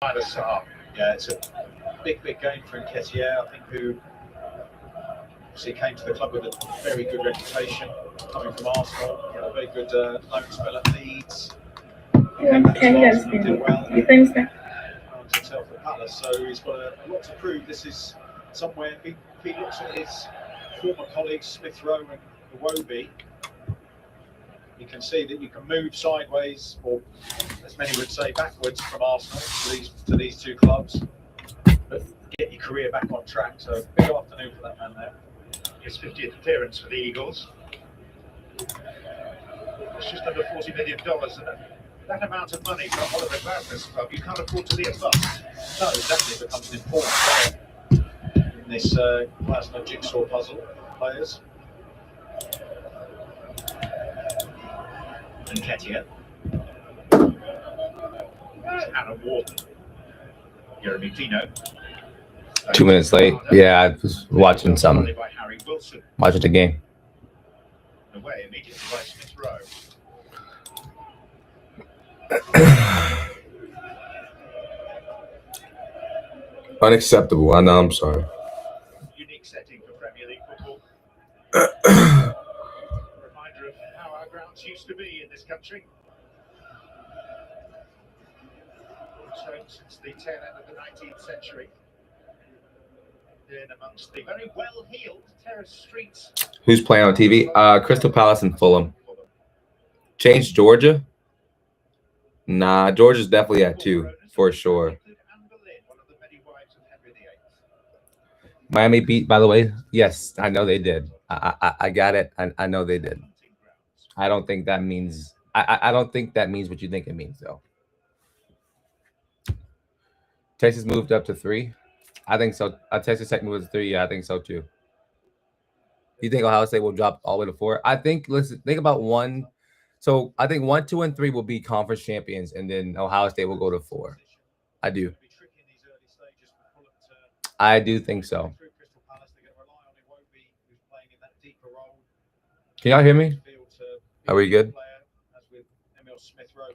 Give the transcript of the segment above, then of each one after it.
Yeah, it's a big game for Nketiah, I think, who obviously came to the club with a very good reputation, coming from Arsenal, a very good loan spell at Leeds. Did well. Found himself at Palace, so he's got a lot to prove. This is somewhere, if he looks at his former colleagues, Smith Rowe and Iwobi, you can see that you can move sideways, or as many would say, backwards from Arsenal to these two clubs, but get your career back on track. So big afternoon for that man there. His 50th appearance for the Eagles. It's just under $40 million, and that amount of money for Oliver Glasner's club, you can't afford to be a bust. No, exactly. It becomes an important player in this Glasner jigsaw puzzle of players. Nketiah. Aaron Wharton. Jeremy Pino. 2 minutes late. Yeah, I was watching something. Watching the game. Away immediately by Smith Rowe. Unacceptable. I know. I'm sorry. Unique setting for Premier League football. Reminder of how our grounds used to be in this country. Shown since the tail end of the 19th century. In amongst the very well-heeled terrace streets. Who's playing on TV? Crystal Palace and Fulham. Change Georgia? Nah, Georgia's definitely at 2 for sure. Miami beat, by the way. Yes, I know they did. I got it. I know they did. I don't think that means. I don't think that means what you think it means, though. Texas moved up to 3. I think so. Texas Tech moved to 3. Yeah, I think so too. You think Ohio State will drop all the way to 4? I think. Listen, think about 1. So I think 1, 2, and 3 will be conference champions, and then Ohio State will go to 4. I do. I do think so. Can y'all hear me? Are we good?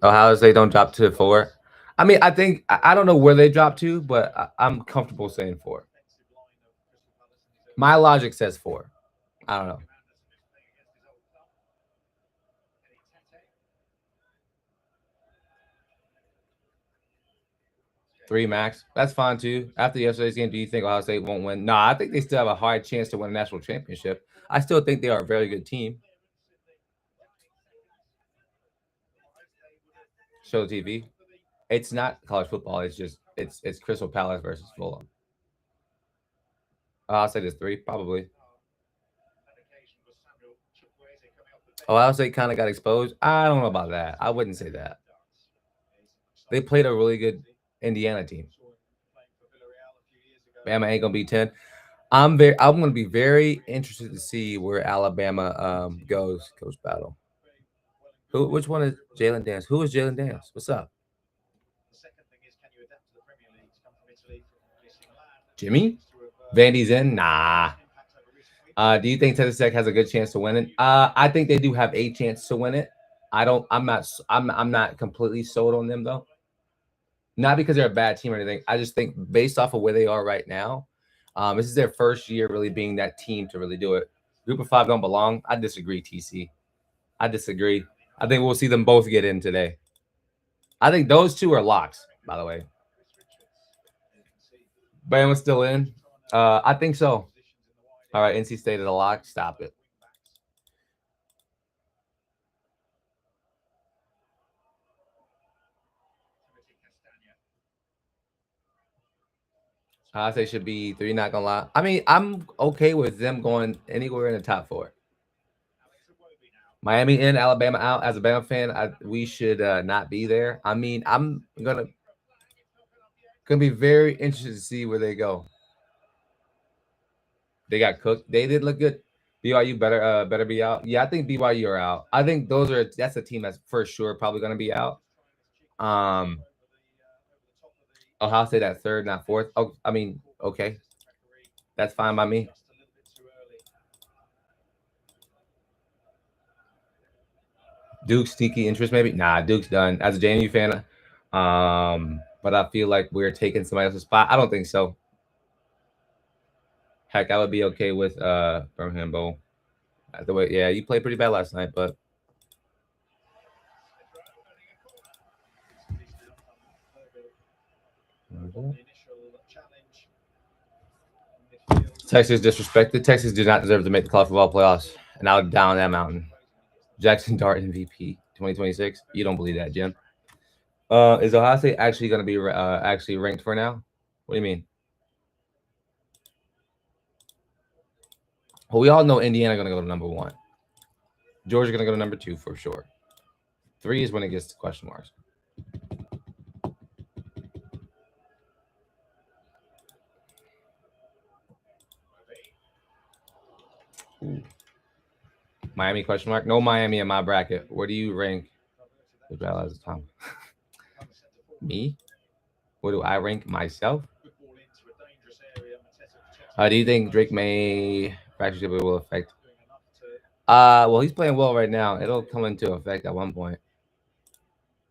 Ohio State don't drop to 4. I mean, I think I don't know where they drop to, but I'm comfortable saying 4. My logic says 4. I don't know. Three max. That's fine too. After yesterday's game, do you think Ohio State won't win? No, I think they still have a high chance to win a national championship. I still think they are a very good team. Show TV. It's not college football. It's just it's Crystal Palace versus Fulham. I'll say there's 3, probably. Ohio State kind of got exposed. I don't know about that. I wouldn't say that. They played a really good Indiana team. Bama ain't gonna be 10. I'm gonna be very interested to see where Alabama goes coach battle. Which one is Jalen Daniels? Who is Jalen Daniels? What's up? Jimmy? Vandy's in? Nah. Do you think Texas Tech has a good chance to win it? I think they do have a chance to win it. I'm not completely sold on them though. Not because they're a bad team or anything. I just think based off of where they are right now, this is their first year really being that team to really do it. Group of 5 don't belong. I disagree, TC. I disagree. I think we'll see them both get in today. I think those 2 are locks, by the way. Bama's still in. I think so. All right, NC State is a lock. Stop it. I say should be 3, not gonna lie. I mean, I'm okay with them going anywhere in the top 4. Miami in, Alabama out. As a Bama fan, we should not be there. I mean, I'm gonna be very interested to see where they go. They got cooked. They did look good. BYU better be out. Yeah, I think BYU are out. I think that's a team that's for sure probably gonna be out. Ohio State at 3rd, not 4th. Oh, I mean, okay. That's fine by me. Duke's sneaky interest, maybe? Nah, Duke's done. As a JMU fan, but I feel like we're taking somebody else's spot. I don't think so. Heck, I would be okay with Birmingham Bowl. The way, yeah, you played pretty bad last night, but Texas disrespected. Texas do not deserve to make the college football playoffs, and I'll down that mountain. Jackson Dart MVP 2026. You don't believe that, Jim? Is Ohio State actually going to be actually ranked for now? What do you mean? Well, we all know Indiana going to go to number 1. Georgia going to go to number 2 for sure. 3 is when it gets to question marks. Ooh. Miami question mark? No Miami in my bracket. Where do you rank the battle as a time? Me? Where do I rank myself? Do you think Drake May fracture will affect? Well, he's playing well right now. It'll come into effect at one point.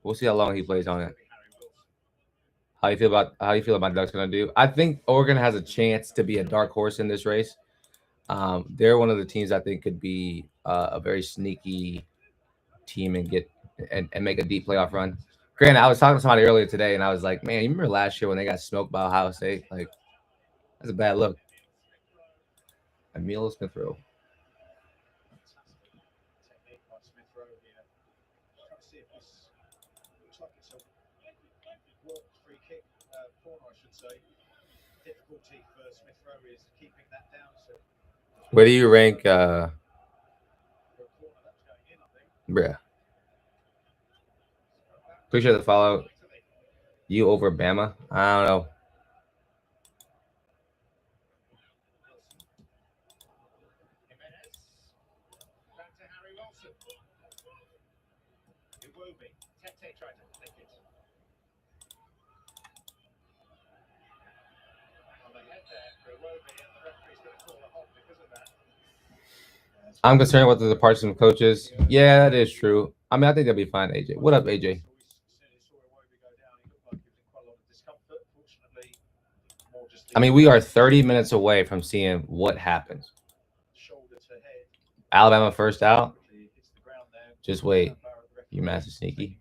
We'll see how long he plays on it. How you feel about Ducks gonna do? I think Oregon has a chance to be a dark horse in this race. They're one of the teams I think could be a very sneaky team and get and make a deep playoff run. Granted, I was talking to somebody earlier today, and I was like, "Man, you remember last year when they got smoked by Ohio State? Like, that's a bad look." Emil Smith-Rowe. Where do you rank bruh? Appreciate the follow. You over Bama? I don't know. I'm concerned with the departure of coaches. Yeah, that is true. I mean, I think they'll be fine, AJ. What up, AJ? I mean, we are 30 minutes away from seeing what happens. Alabama first out. Just wait. You massive sneaky.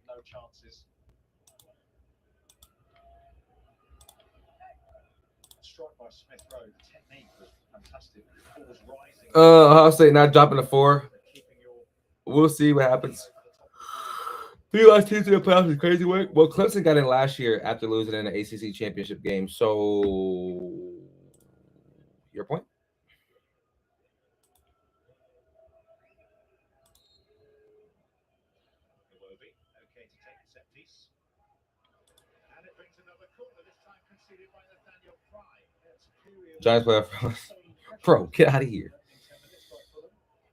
Ohio State not dropping the 4. We'll see what happens. 3 last teams in the playoffs is crazy work. Well, Clemson got in last year after losing in the ACC championship game. So, your point? Giants playoff. Bro, get out of here.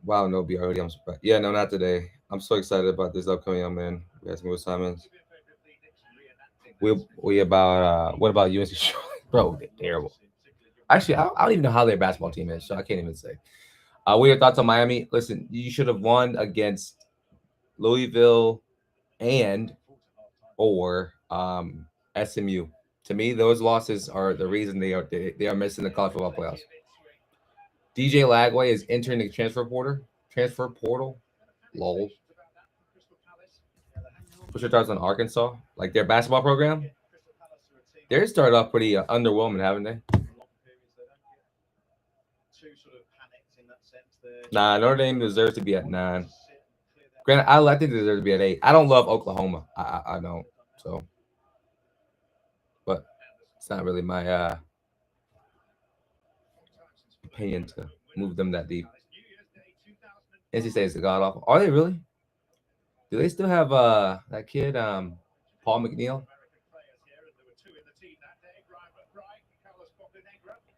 Wow, no, be already. I'm surprised. Yeah, no, not today. I'm so excited about this upcoming young man. We have some good Simons. We about what about UNC? Bro, they're terrible. Actually, I don't even know how their basketball team is, so I can't even say. What are your thoughts on Miami? Listen, you should have won against Louisville and or SMU. To me, those losses are the reason they are missing the college football playoffs. DJ Lagway is entering the transfer portal. Lol. What's your thoughts on Arkansas? Like their basketball program? They started off pretty underwhelming, haven't they? Nah, Notre Dame deserves to be at 9. Granted, I think they deserve to be at 8. I don't love Oklahoma. I don't. So, but it's not really my opinion to move them that deep. NC State is a god awful. Are they really? Do they still have that kid, Paul McNeil?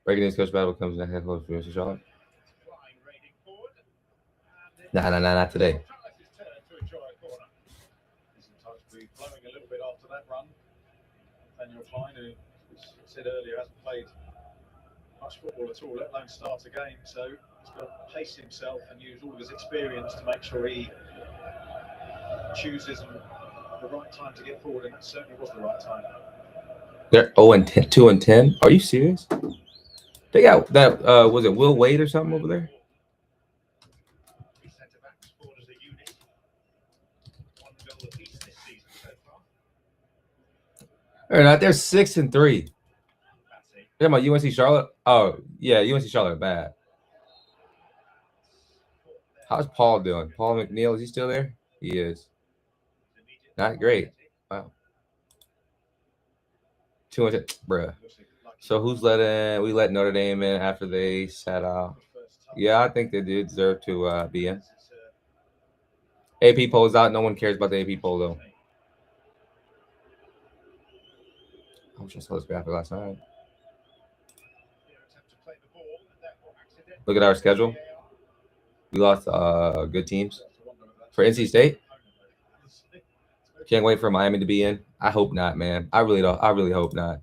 Breaking news: Coach Battle comes next head coach for UNC Charlotte. Nah, not today. Blowing a little bit after that run. Daniel Klein, who said earlier hasn't played much football at all, let alone start a game. So he's got to pace himself and use all of his experience to make sure he chooses the right time to get forward, and that certainly was the right time. They're 2 and 10. Are you serious? They got that. Was it Will Wade or something over there? Centre backs forward as a unit. 1 goal apiece this season so far. They're not. They're 6 and 3. Bassey. They're about UNC Charlotte. Oh yeah, UNC Charlotte bad. How's Paul doing? Paul McNeil, is he still there? He is. Not great. Wow. 200, bruh. So who's letting? We let Notre Dame in after they sat out. Yeah, I think they do deserve to be in. AP poll's out. No one cares about the AP poll though. I was just supposed to be after last night. Look at our schedule. We lost good teams for NC State. Can't wait for Miami to be in. I hope not, man. I really don't. I really hope not.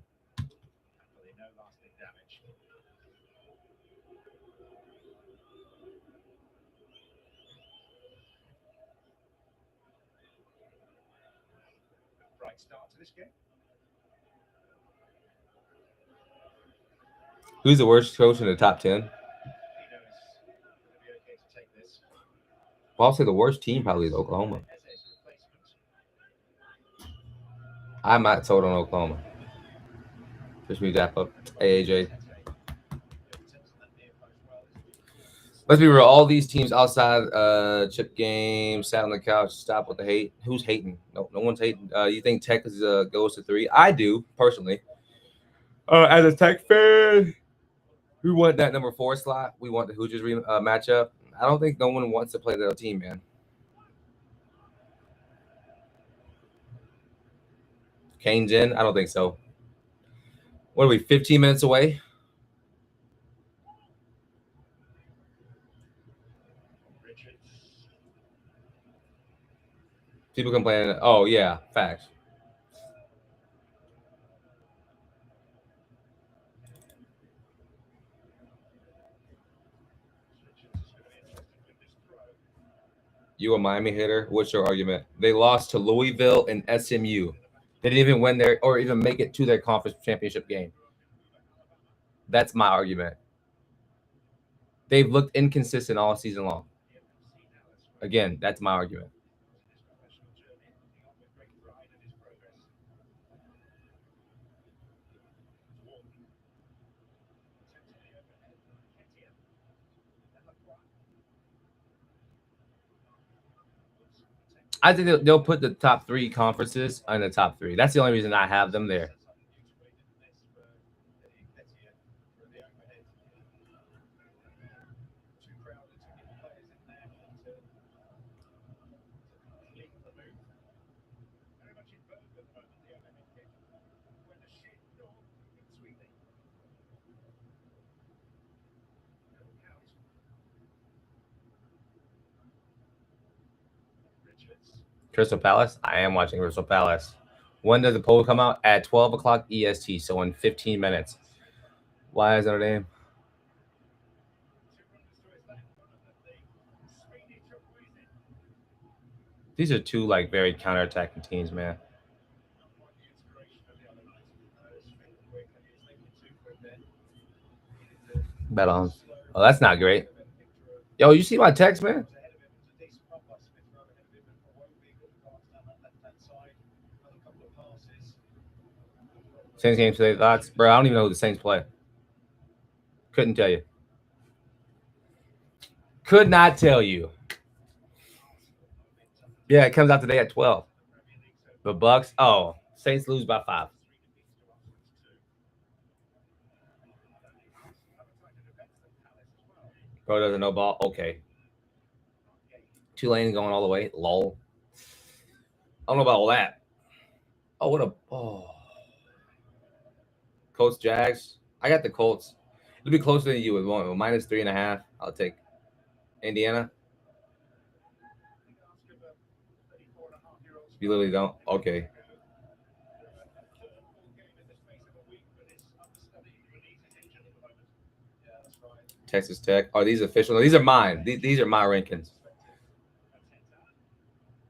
Bright start to this game. Who's the worst coach in the top 10? Well, I'll say the worst team probably is Oklahoma. I'm not sold on Oklahoma. Just me zap up. Hey, AJ. Let's be real. All these teams outside chip game, sat on the couch, stop with the hate. Who's hating? No one's hating. You think Texas goes to 3? I do, personally. As a Tech fan, we want that number 4 slot. We want the Hoosiers matchup. I don't think no one wants to play their team, man. Kane's in? I don't think so. What are we, 15 minutes away? People complaining. Oh, yeah, facts. You a Miami hitter? What's your argument? They lost to Louisville and SMU. They didn't even win their or even make it to their conference championship game. That's my argument. They've looked inconsistent all season long. Again, that's my argument. I think they'll put the top 3 conferences in the top 3. That's the only reason I have them there. Crystal Palace? I am watching Crystal Palace. When does the poll come out? At 12 o'clock EST, so in 15 minutes. Why is Notre Dame? These are 2 like very counterattacking teams, man. Bet on. Oh, that's not great. Yo, you see my text, man? Saints game today. Thoughts, bro? I don't even know who the Saints play. Couldn't tell you. Could not tell you. Yeah, it comes out today at 12. The Bucks. Oh, Saints lose by 5. Bro doesn't know ball. Okay. Tulane going all the way. Lol. I don't know about all that. Oh, what a. Oh. Colts, Jags. I got the Colts. It'll be closer than you with one. Minus 3.5. I'll take Indiana. You literally don't. Okay. Texas Tech. Are these official? No, these are mine. These are my rankings.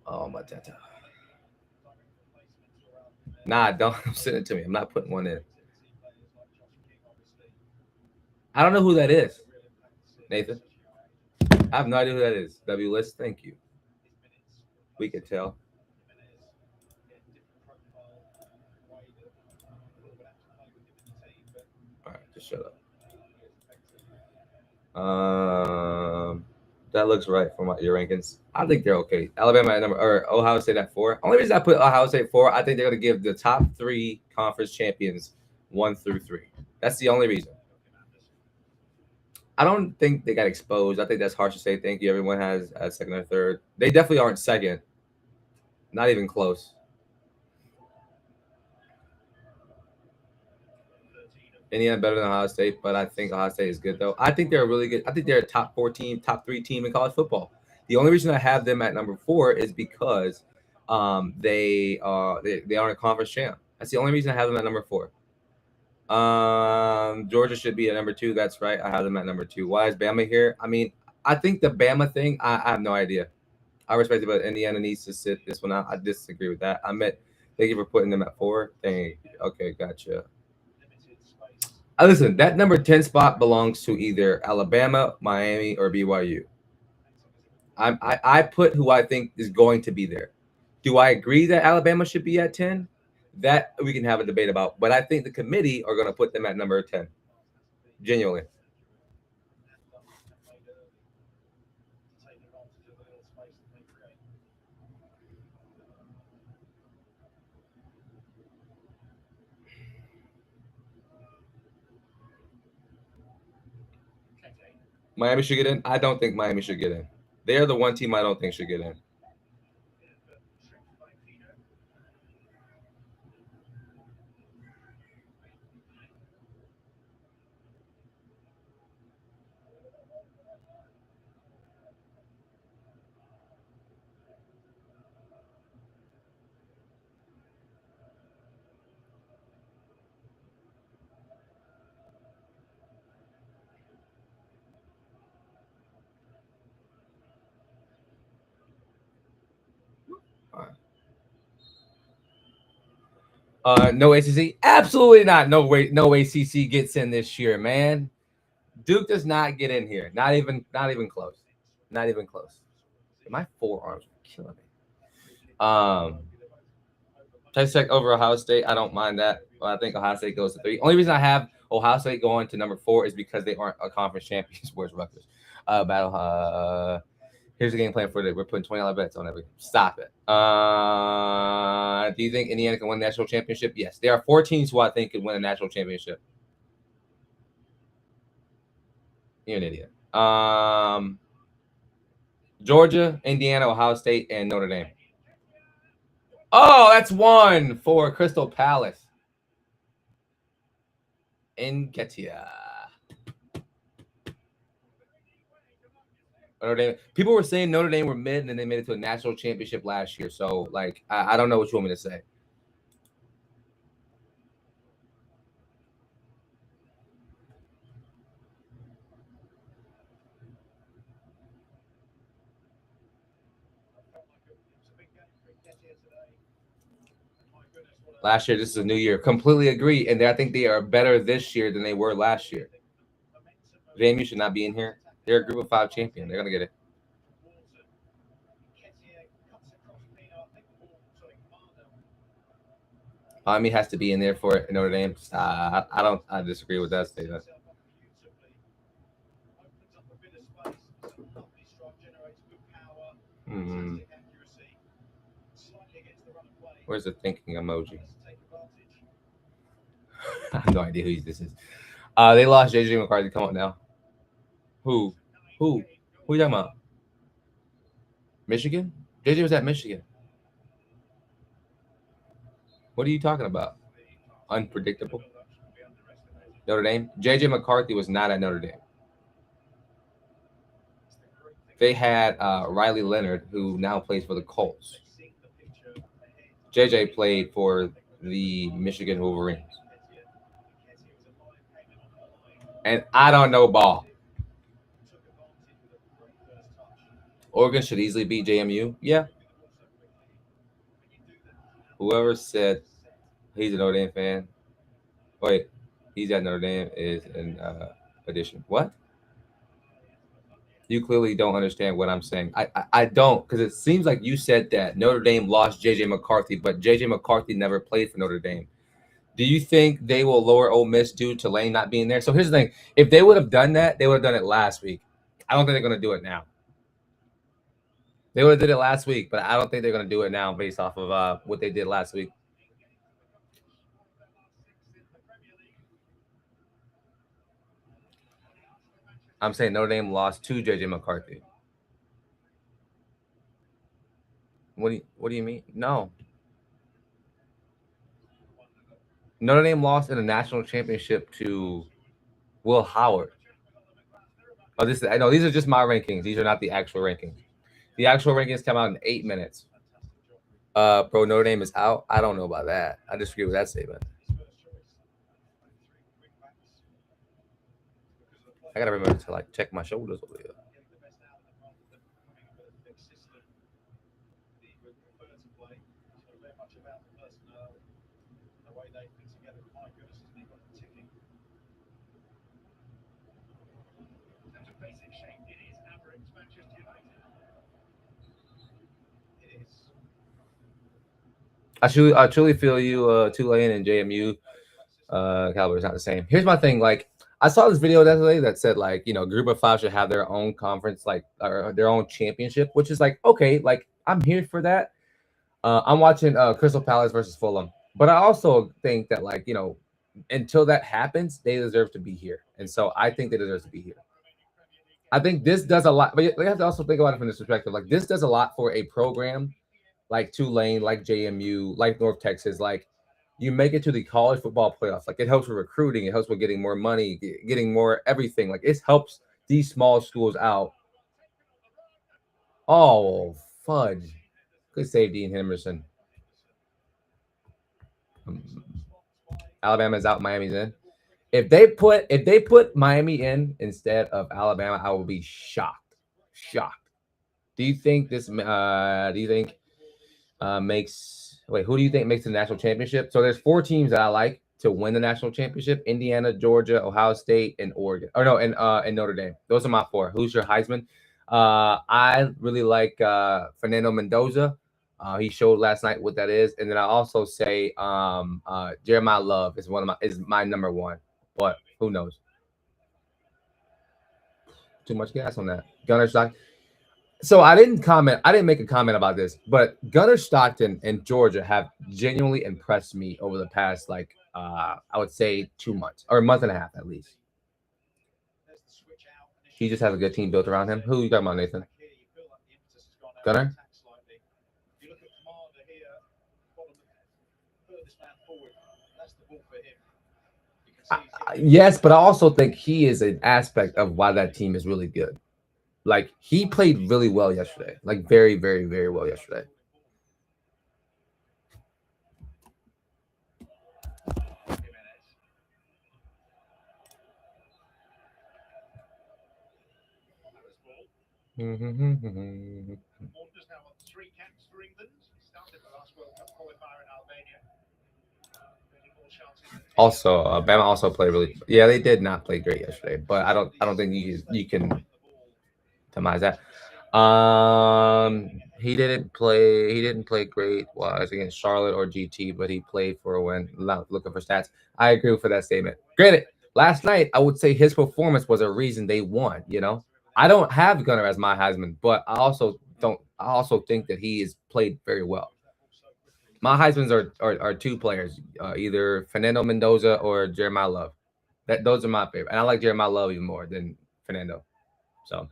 Oh, my data. Nah, don't send it to me. I'm not putting one in. I don't know who that is, Nathan. I have no idea who that is. W List, thank you. We could tell. All right, just shut up. That looks right for your rankings. I think they're okay. Alabama at number, or Ohio State at 4. Only reason I put Ohio State 4, I think they're going to give the top 3 conference champions 1 through 3. That's the only reason. I don't think they got exposed. I think that's harsh to say. Thank you. Everyone has a second or third. They definitely aren't second. Not even close. Indiana better than Ohio State, but I think Ohio State is good though. I think they're really good. I think they're a top 4 team, top 3 team in college football. The only reason I have them at number 4 is because they aren't a conference champ. That's the only reason I have them at number 4. Georgia should be at number 2. That's right. I have them at number 2. Why is Bama here? I mean, I think the Bama thing, I have no idea. I respect it, but Indiana needs to sit this one out. I disagree with that. Thank you for putting them at 4. Thank you. Okay, gotcha. Listen, that number 10 spot belongs to either Alabama, Miami, or BYU. I put who I think is going to be there. Do I agree that Alabama should be at 10? That we can have a debate about. But I think the committee are going to put them at number 10. Genuinely. Miami should get in. I don't think Miami should get in. They are the one team I don't think should get in. No ACC? Absolutely not. No way. No ACC gets in this year, man. Duke does not get in here. Not even close. Not even close. My forearms are killing me. Texas Tech over Ohio State. I don't mind that. But I think Ohio State goes to 3. Only reason I have Ohio State going to number 4 is because they aren't a conference champions. Where's Rutgers? Battle. Here's the game plan for it. We're putting $20 bets on everything. Stop it. Do you think Indiana can win a national championship? Yes. There are 4 teams who I think could win a national championship. You're an idiot. Georgia, Indiana, Ohio State, and Notre Dame. Oh, that's 1 for Crystal Palace. Nketiah. Notre Dame. People were saying Notre Dame were mid, and then they made it to a national championship last year. So, like, I don't know what you want me to say. Last year, this is a new year. Completely agree. And I think they are better this year than they were last year. JMU should not be in here. They're a group of 5 champion. They're going to get it. Miami has to be in there for Notre Dame. I disagree with that statement. Where's the thinking emoji? I have no idea who this is. They lost JJ McCarthy. Come on now. Who you talking about? Michigan? JJ was at Michigan. What are you talking about? Unpredictable. Notre Dame? JJ McCarthy was not at Notre Dame. They had Riley Leonard, who now plays for the Colts. JJ played for the Michigan Wolverines. And I don't know ball. Oregon should easily beat JMU. Yeah. Whoever said He's a Notre Dame fan. Wait, he's at Notre Dame is an addition. What? You clearly don't understand what I'm saying. I don't, because it seems like you said that Notre Dame lost JJ McCarthy, but JJ McCarthy never played for Notre Dame. Do you think they will lower Ole Miss due to Lane not being there? So here's the thing: if they would have done that, they would have done it last week. I don't think they're going to do it now. They would have did it last week, but I don't think they're going to do it now based off of what they did last week. I'm saying Notre Dame lost to JJ McCarthy. What do you mean? No. Notre Dame lost in a national championship to Will Howard. Oh, these are just my rankings. These are not the actual rankings. The actual rankings come out in 8 minutes. Bro, Notre Dame is out. I don't know about that. I disagree with that statement. I gotta remember to like check my shoulders over here. I truly feel you, Tulane and JMU caliber is not the same. Here's my thing: like, I saw this video the other day that said, like, Group of Five should have their own conference, like, or their own championship, which is like, okay, like, I'm here for that. I'm watching Crystal Palace versus Fulham, but I also think that, like, until that happens, they deserve to be here, and so I think they deserve to be here. I think this does a lot, but you have to also think about it from this perspective. Like, this does a lot for a program like Tulane, like JMU, like North Texas. Like, you make it to the college football playoffs. Like, it helps with recruiting. It helps with getting more money, getting more everything. Like, it helps these small schools out. Oh, fudge. Good save, Dean Henderson. Alabama's out, Miami's in. If they put Miami in instead of Alabama, I will be shocked. Shocked. Do you think this makes who do you think makes the national championship? So there's 4 teams that I like to win the national championship: Indiana, Georgia, Ohio State, and Oregon. Or no, and Notre Dame. Those are my 4. Who's your Heisman? I really like Fernando Mendoza. He showed last night what that is. And then I also say Jeremiah Love is my number 1. But who knows? Too much gas on that. Gunnar Stockton. So I didn't make a comment about this, but Gunnar Stockton and Georgia have genuinely impressed me over the past, like, I would say 2 months or a month and a half at least. He just has a good team built around him. Who you talking about, Nathan? Gunnar? Yes, but I also think he is an aspect of why that team is really good. Like, he played really well yesterday. Like, very, very, very well yesterday. Also, Bama also played really. Yeah, they did not play great yesterday, but I don't think you can demise that. He didn't play great was against Charlotte or GT, but he played for a win. Looking for stats. I agree for that statement. Granted, last night I would say his performance was a reason they won. I don't have Gunnar as my Heisman, but I also think that he has played very well. My Heismans are 2 players, either Fernando Mendoza or Jeremiah Love. Those are my favorite, and I like Jeremiah Love even more than Fernando. So,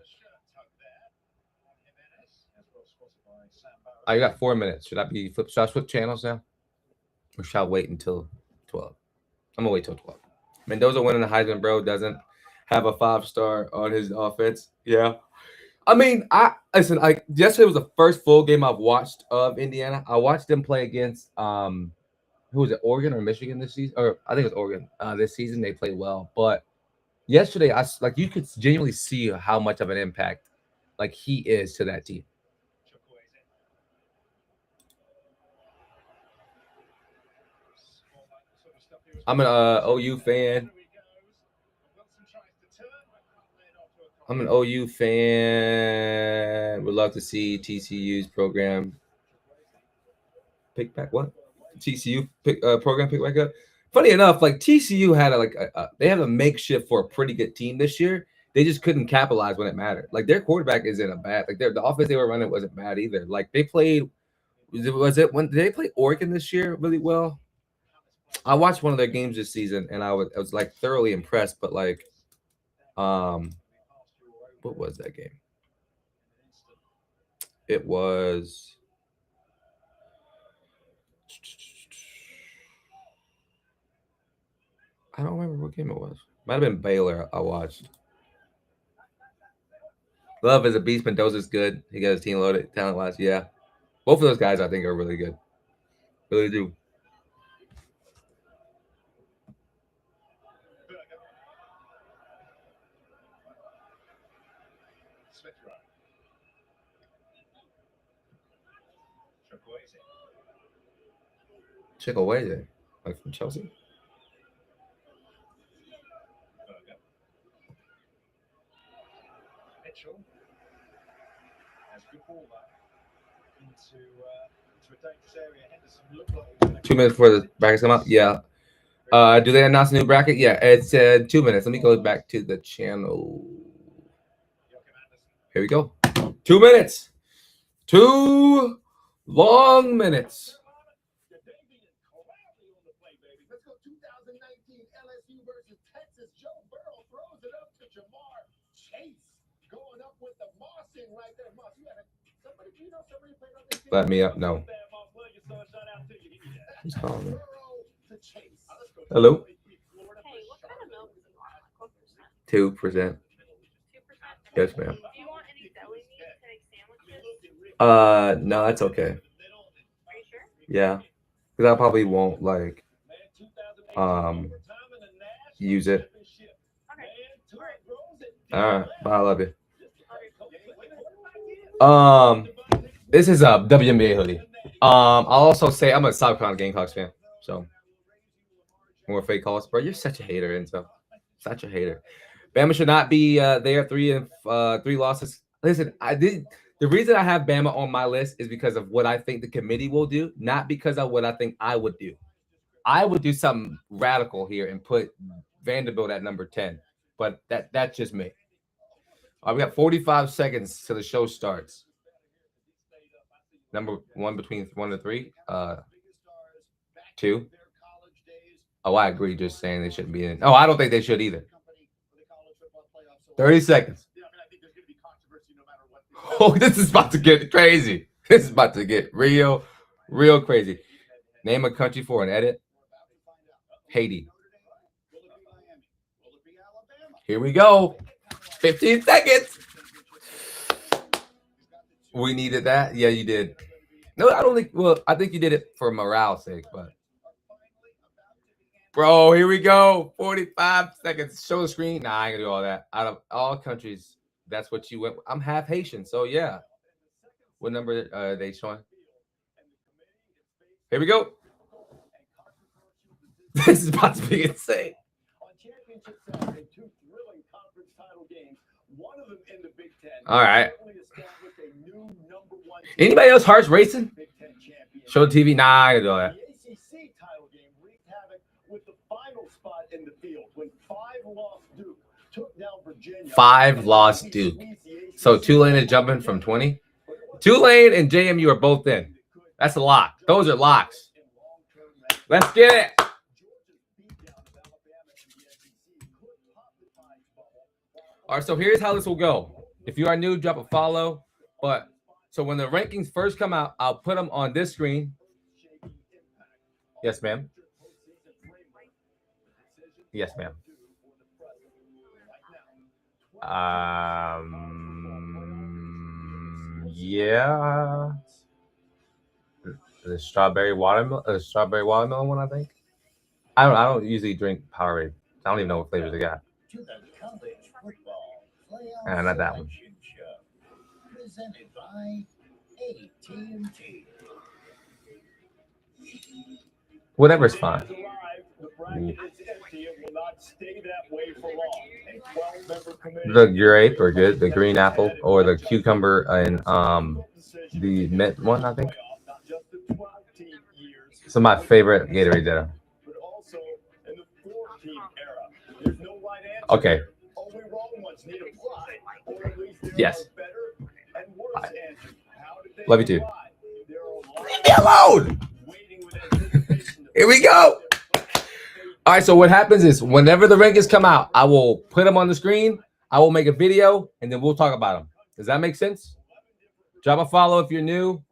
you got 4 minutes. Should I switch channels now, or should I wait until 12? I'm gonna wait till 12. Mendoza winning the Heisman, bro, doesn't have a 5-star on his offense. Yeah. I mean, listen. Like, yesterday was the first full game I've watched of Indiana. I watched them play against who was it, Oregon or Michigan this season? Or I think it was Oregon. This season they played well, but yesterday you could genuinely see how much of an impact like he is to that team. I'm an OU fan. I'm an OU fan. Would love to see TCU's program pick back. What? TCU program pick back up. Funny enough, like TCU had they have a makeshift for a pretty good team this year. They just couldn't capitalize when it mattered. Like their quarterback isn't a bad. Like the offense they were running wasn't bad either. Like they played. Was it when did they play Oregon this year really well? I watched one of their games this season and I was like thoroughly impressed. But like, what was that game? It was. I don't remember what game it was. Might have been Baylor. I watched. Love is a beast. Mendoza's good. He got his team loaded, talent-wise. Yeah, both of those guys I think are really good. Really do. Chick-fil-A, like from Chelsea. Mitchell has good ball into a dangerous area. Henderson looked like 2 minutes before the brackets come out. Yeah. Do they announce a new bracket? Yeah, it said 2 minutes. Let me go back to the channel. Here we go. 2 minutes. 2 long minutes. Let's go 2019 LSU versus Texas. Joe Burrow throws it up to Jamar Chase. Going up with the Mossing right there. Moss, you got somebody, you know somebody played on this team? Let me up. No. Who's calling me? Hello. Hey, what kind of milk do you want? Like what percent? 2%. 2%? Yes, ma'am. Do you want any deli meat to make sandwiches? No, that's okay. Are you sure? Yeah, because I probably won't like use it. Okay. All right, bye. I love you. This is a WNBA hoodie. I'll also say I'm a South Carolina Gamecocks fan, so more fake calls, bro. You're such a hater, and so such a hater. Bama should not be there. 3 losses. Listen, the reason I have Bama on my list is because of what I think the committee will do, not because of what I think I would do. I would do something radical here and put Vanderbilt at number 10, but that's just me. We got 45 seconds till the show starts. Number 1 between 1 to 3. 2. Oh, I agree. Just saying they shouldn't be in. Oh, I don't think they should either. 30 seconds. Oh, this is about to get crazy. This is about to get real crazy. Name a country for an edit. Haiti. Here we go. 15 seconds. We needed that. Yeah, you did. No, I don't think. Well, I think you did it for morale's sake, but. Bro, here we go. 45 seconds. Show the screen. Nah, I ain't gonna do all that. Out of all countries, that's what you went. I'm half Haitian, so yeah. What number are they showing? Here we go. This is about to be insane. On championship Saturday, 2 thrilling conference title games. One of them in the Big Ten. All right. #1 Anybody else hearts racing? Big Ten champion. Show the TV. Nah, I ain't gonna do all that. The ACC title game wreaked havoc with the final spot in the field when 5-loss Duke took down Virginia. 5-loss Duke. So Tulane is jumping from 20. Tulane and JMU are both in. That's a lock. Those are locks. Let's get it. All right, so here's how this will go. If you are new, drop a follow. But so when the rankings first come out, I'll put them on this screen. Yes, ma'am. Yes, ma'am. Yeah. The strawberry watermelon one, I think. I don't usually drink Powerade. I don't even know what flavors they got. Not that one. Presented by AT&T. Whatever's fine. The bracket is empty. It will not stay that way for long. A 12-member committee. The grape or good, the green apple or the cucumber and the mint one, I think. Not just the 12-team years, Some of my favorite Gatorade there. but also in the 4-team era. There's no right answer. Okay. Only wrong ones need apply, or at least there Yes. are better and worse answers. How did they Love you too. apply? There are a lot Leave me alone. waiting with anticipation to Here we go. All right, so what happens is whenever the rankings come out, I will put them on the screen. I will make a video, and then we'll talk about them. Does that make sense? Drop a follow if you're new.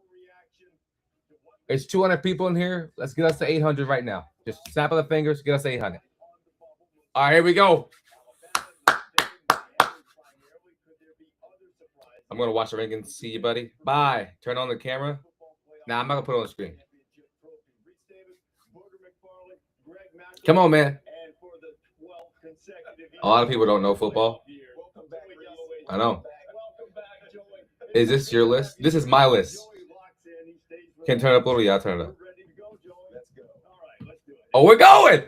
It's 200 people in here. Let's get us to 800 right now. Just snap of the fingers, get us to 800. All right, here we go. I'm going to watch the rankings. See you, buddy. Bye. Turn on the camera. Nah, I'm not going to put it on the screen. Come on, man. A lot of people don't know football. I know. Is this your list? This is my list. Can turn it up a little? Yeah, I'll turn it up. Oh, we're going.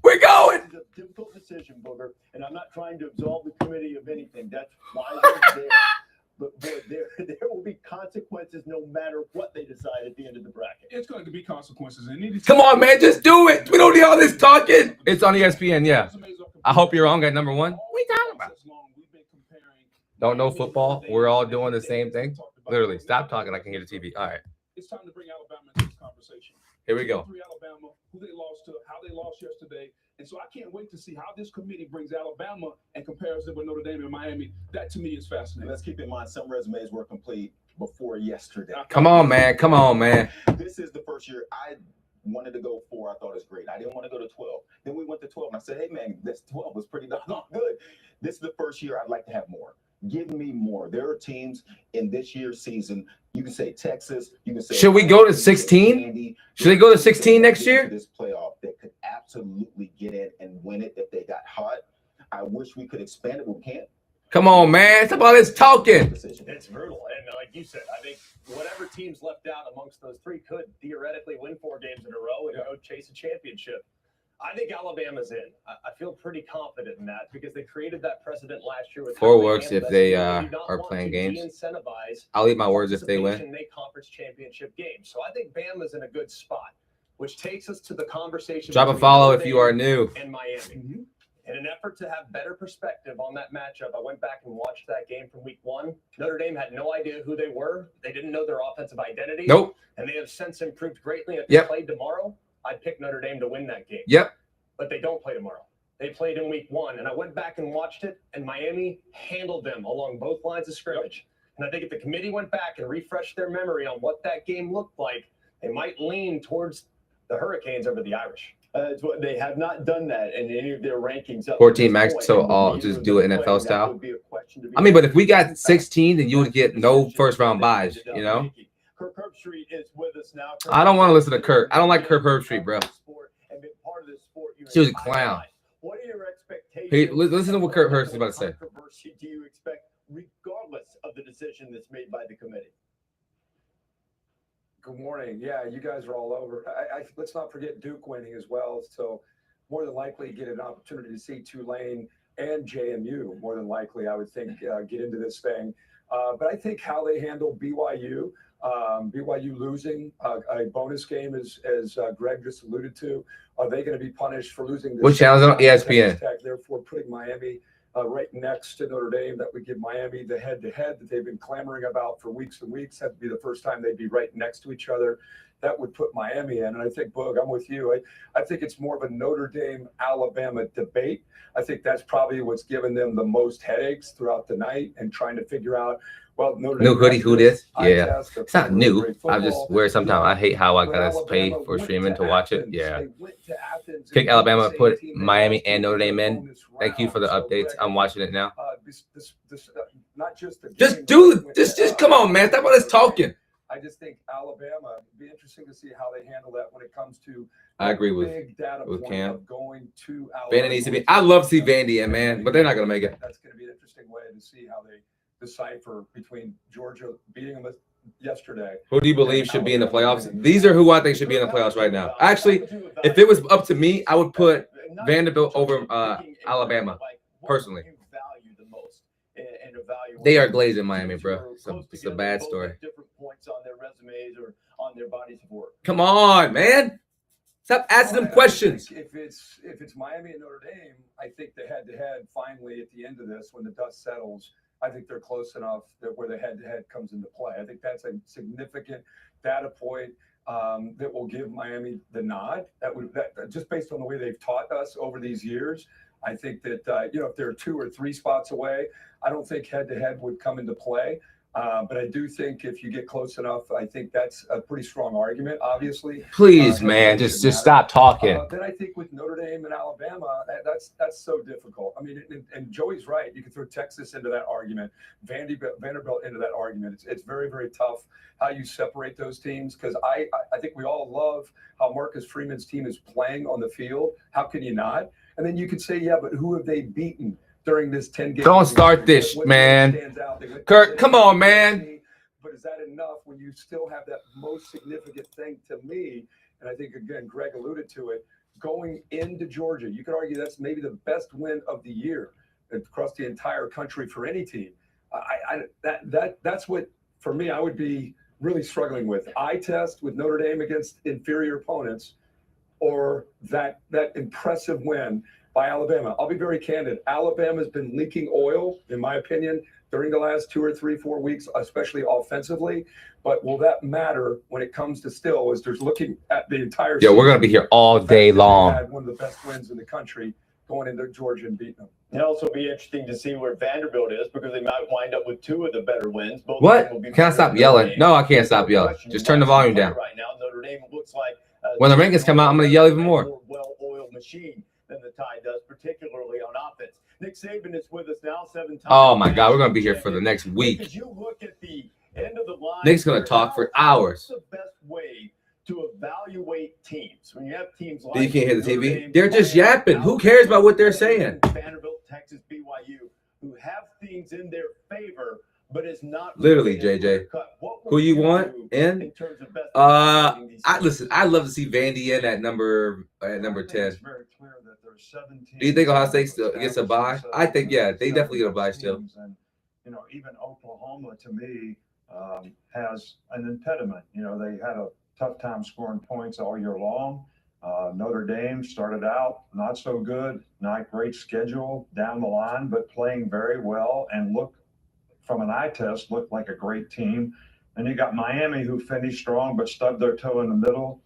We're going. It's a difficult decision, Booger, and I'm not trying to absolve the committee of anything. That's why they're there. But boy, there will be consequences no matter what they decide at the end of the bracket. It's going to be consequences. And it is- Come on, man. Just do it. We don't need all this talking. It's on ESPN, yeah. I hope you're wrong at number one. What are you talking about? Don't know football. We're all doing the same thing. Literally. Stop talking. I can hear the TV. All right. It's time to bring Alabama into this conversation. Here we go. Alabama, who they lost to, how they lost yesterday. And so I can't wait to see how this committee brings Alabama and compares it with Notre Dame and Miami. That to me is And fascinating. let's keep in mind, some resumes were complete before yesterday. Come on, man. Come on, man. This is the first year I wanted to go 4. I thought it was great. I didn't want to go to 12. Then we went to 12, and I said, hey, man, this 12 was pretty doggone good. This is the first year I'd like to have more. Give me more. There are teams in this year's season. You can say Texas. You can say. Should we go to 16? Should they go to 16 next year? This playoff that could absolutely get in and win it if they got hot. I wish we could expand it, but we can't. Come on, man. Stop all this talking. Decision. It's brutal. And like you said, I think whatever teams left out amongst those three could theoretically win 4 games in a row and go chase a championship. I think Alabama's in. I feel pretty confident in that because they created that precedent last year with 4 how works handled if they SMU. are do not want playing to games. de-incentivize I'll eat my words if they win. participation in a conference championship game. So I think Bama's in a good spot, which takes us to the conversation. Drop a between follow Notre if you Dame are new. and Miami. In an effort to have better perspective on that matchup, I went back and watched that game from week 1. Notre Dame had no idea who they were. They didn't know their offensive identity. Nope. And they have since improved greatly. If Yep. they played tomorrow, I'd pick Notre Dame to win that game. Yep. But they don't play tomorrow. They played in week 1. And I went back and watched it, and Miami handled them along both lines of scrimmage. And I think if the committee went back and refreshed their memory on what that game looked like, they might lean towards the Hurricanes over the Irish. It's what they have not done that in any of their rankings. up to 14 this max, point. so And all when just you do it play, NFL that style. would be a question to be I mean, but if we got asked. 16, then you would get no first round buys, you know? Kirk Herbstreit is with us now. I don't wanna listen to Kirk. I don't like Kirk Herbstreit, bro. And been part of this sport your She was a entire clown. life. What are your expectations? Hey, listen to what Kirk Herbstreit's about to say. Controversy do you expect regardless of the decision that's made by the committee? Good morning. Yeah, you guys are all over. Let's not forget Duke winning as well. So more than likely get an opportunity to see Tulane and JMU. More than likely, I would think, get into this thing. But I think how they handle BYU, BYU losing a bonus game, as Greg just alluded to, are they going to be punished for losing this? What channel is it on? ESPN. Tech, therefore, putting Miami right next to Notre Dame. That would give Miami the head-to-head that they've been clamoring about for weeks and weeks. That'd be the first time they'd be right next to each other. That would put Miami in. And I think, Boog, I'm with you. I think it's more of a Notre Dame-Alabama debate. I think that's probably what's given them the most headaches throughout the night and trying to figure out, well, Notre Dame. New hoodie, who this? eye Yeah. test of It's not really new. great I just football. wear it sometimes. I hate how I But gotta pay Alabama for went streaming to to watch it. Athens. Yeah. They went to Athens Kick and Alabama, the same put team they Miami lost and to Notre Dame in. bonus Thank you for the round. So, updates. Greg, I'm watching it now. Not just the game, Just but do they went just to, come on, man. Stop all this Notre Dame. talking. I just think Alabama, it'd be interesting to see how they handle that when it comes to I agree that with big data with point Cam. of going to Vandy Alabama. needs to be. I love to see Vandy in, man, but they're not gonna make it. That's going to be an interesting way to see how they decipher between Georgia beating them yesterday. Who do you believe should be in the playoffs? These are who I think should be in the playoffs right now. Actually, if it was up to me, I would put Vanderbilt over Alabama, personally. They are glazing Miami, bro. It's a bad story. Different points on their resumes or on their bodies of work. Come on, man. Stop asking them questions. If it's Miami and Notre Dame, I think the head-to-head finally at the end of this, when the dust settles, I think they're close enough that where the head-to-head comes into play. I think that's a significant data point that will give Miami the nod. That just based on the way they've taught us over these years. I think that if they're 2 or 3 spots away, I don't think head-to-head would come into play. But I do think if you get close enough, I think that's a pretty strong argument, obviously. Please, man, just stop talking. Then I think with Notre Dame and Alabama, that's so difficult. I mean, and Joey's right. You can throw Texas into that argument, Vanderbilt into that argument. It's very, very tough how you separate those teams, because I think we all love how Marcus Freeman's team is playing on the field. How can you not? And then you could say, yeah, but who have they beaten during this 10-game? Don't start this, man. Kurt, come on, man. But is that enough when you still have that most significant thing to me? And I think, again, Greg alluded to it, going into Georgia. You could argue that's maybe the best win of the year across the entire country for any team. That's what, for me, I would be really struggling with. Eye test with Notre Dame against inferior opponents, or that impressive win by Alabama. I'll be very candid. Alabama's been leaking oil, in my opinion, during the last 2 or 3, 4 weeks, especially offensively. But will that matter when it comes to still, as there's looking at the entire season? We're going to be here all day long. Had one of the best wins in the country going into Georgia and beating them. It'll also be interesting to see where Vanderbilt is, because they might wind up with 2 of the better wins. Both What? will be Can I stop yelling? No, I can't stop yelling. Just turn the volume down. Right now, Notre Dame looks like when the rankings come out, I'm going to yell even more. Well-oiled machine than the Tide does, particularly on offense. Nick Saban is with us now, 7 times. Oh my God, we're going to be here for the next week. Because you look at the end of the line, Nick's going to talk for hours. What's the best way to evaluate teams when you have teams like You can't hear the Notre TV. Dame, They're just yapping. Who cares about what they're saying? Vanderbilt, Texas, BYU, who have things in their favor, but it's not literally, JJ. Who you want in? Terms of best I'd love to see Vandy in at number 10. It's very clear that there's 17. Do you think Ohio State still gets a bye? I think, yeah, they definitely get a bye still. And, even Oklahoma, to me, has an impediment. They had a tough time scoring points all year long. Notre Dame started out not so good, not great schedule down the line, but playing very well and from an eye test, looked like a great team. And you got Miami, who finished strong but stubbed their toe in the middle.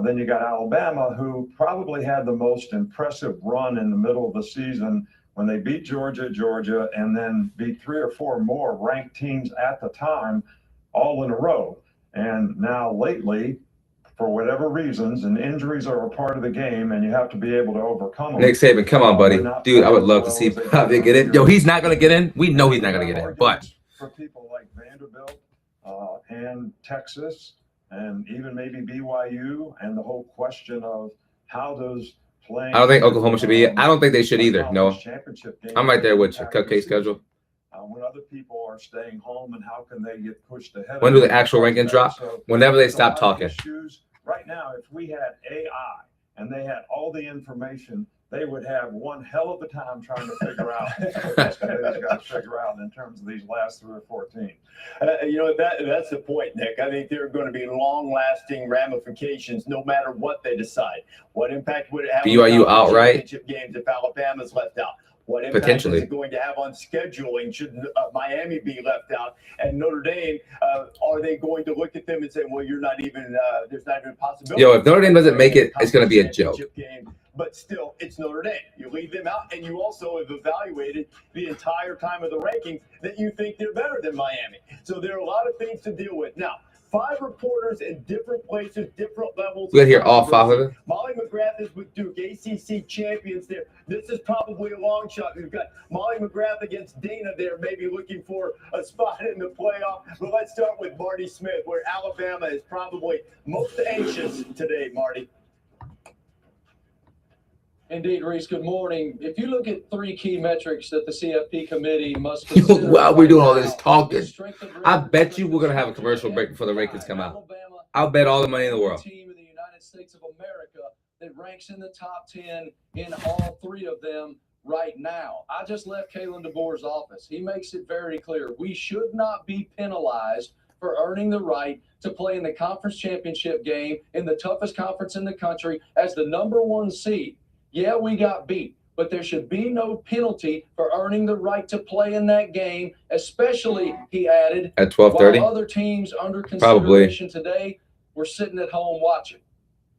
Then you got Alabama, who probably had the most impressive run in the middle of the season when they beat Georgia, and then beat 3 or 4 more ranked teams at the time, all in a row. And now lately, for whatever reasons, and injuries are a part of the game, and you have to be able to overcome them. Nick Saban, come on, buddy. Dude, I would love to see Bobby get in. Yo, he's not going to get in. We know he's not going to get in, but. For people like Vanderbilt and Texas, and even maybe BYU, and the whole question of how does playing. I don't think Oklahoma should be. I don't think they should either. No. I'm right there with you. Cupcake schedule. When other people are staying home, and how can they get pushed ahead? When do the actual rankings drop? Whenever they stop talking. Right now, if we had AI and they had all the information, they would have one hell of a time trying to figure out what this committee's got to figure out in terms of these last 3 or 4 teams. That's the point, Nick. I think there are going to be long-lasting ramifications no matter what they decide. What impact would it have BYU on outright championship games if Alabama's left out? What impact is it going to have on scheduling should Miami be left out? And Notre Dame, are they going to look at them and say, well, you're not even, there's not even a possibility. Yo, if Notre Dame doesn't make it, it's going to be a joke. Game. But still, it's Notre Dame. You leave them out, and you also have evaluated the entire time of the rankings that you think they're better than Miami. So there are a lot of things to deal with. Now, 5 reporters in different places, different levels. We'll hear all 5 of them. Molly McGrath is with Duke, ACC champions there. This is probably a long shot. We've got Molly McGrath against Dana there, maybe looking for a spot in the playoff. But let's start with Marty Smith, where Alabama is probably most anxious today, Marty. Indeed, Reese, good morning. If you look at 3 key metrics that the CFP committee must consider While we're right doing all this now, talking, it's strength of I record, bet you strength we're of gonna have a schedule, commercial break and before the rankings pride. come out. Alabama I'll bet all the money in the is world. team in the United States of America that ranks in the top 10 in all 3 of them right now. I just left Kalen DeBoer's office. He makes it very clear we should not be penalized for earning the right to play in the conference championship game in the toughest conference in the country as the number 1 seed. Yeah, we got beat, but there should be no penalty for earning the right to play in that game, especially, he added, At 12:30? while other teams under Probably. consideration today were sitting at home watching.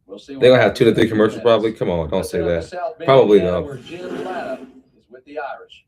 We'll see. They're gonna have 2 to 3 commercials probably. Come on, don't say that. Probably though. Where Jim Latta is with the Irish.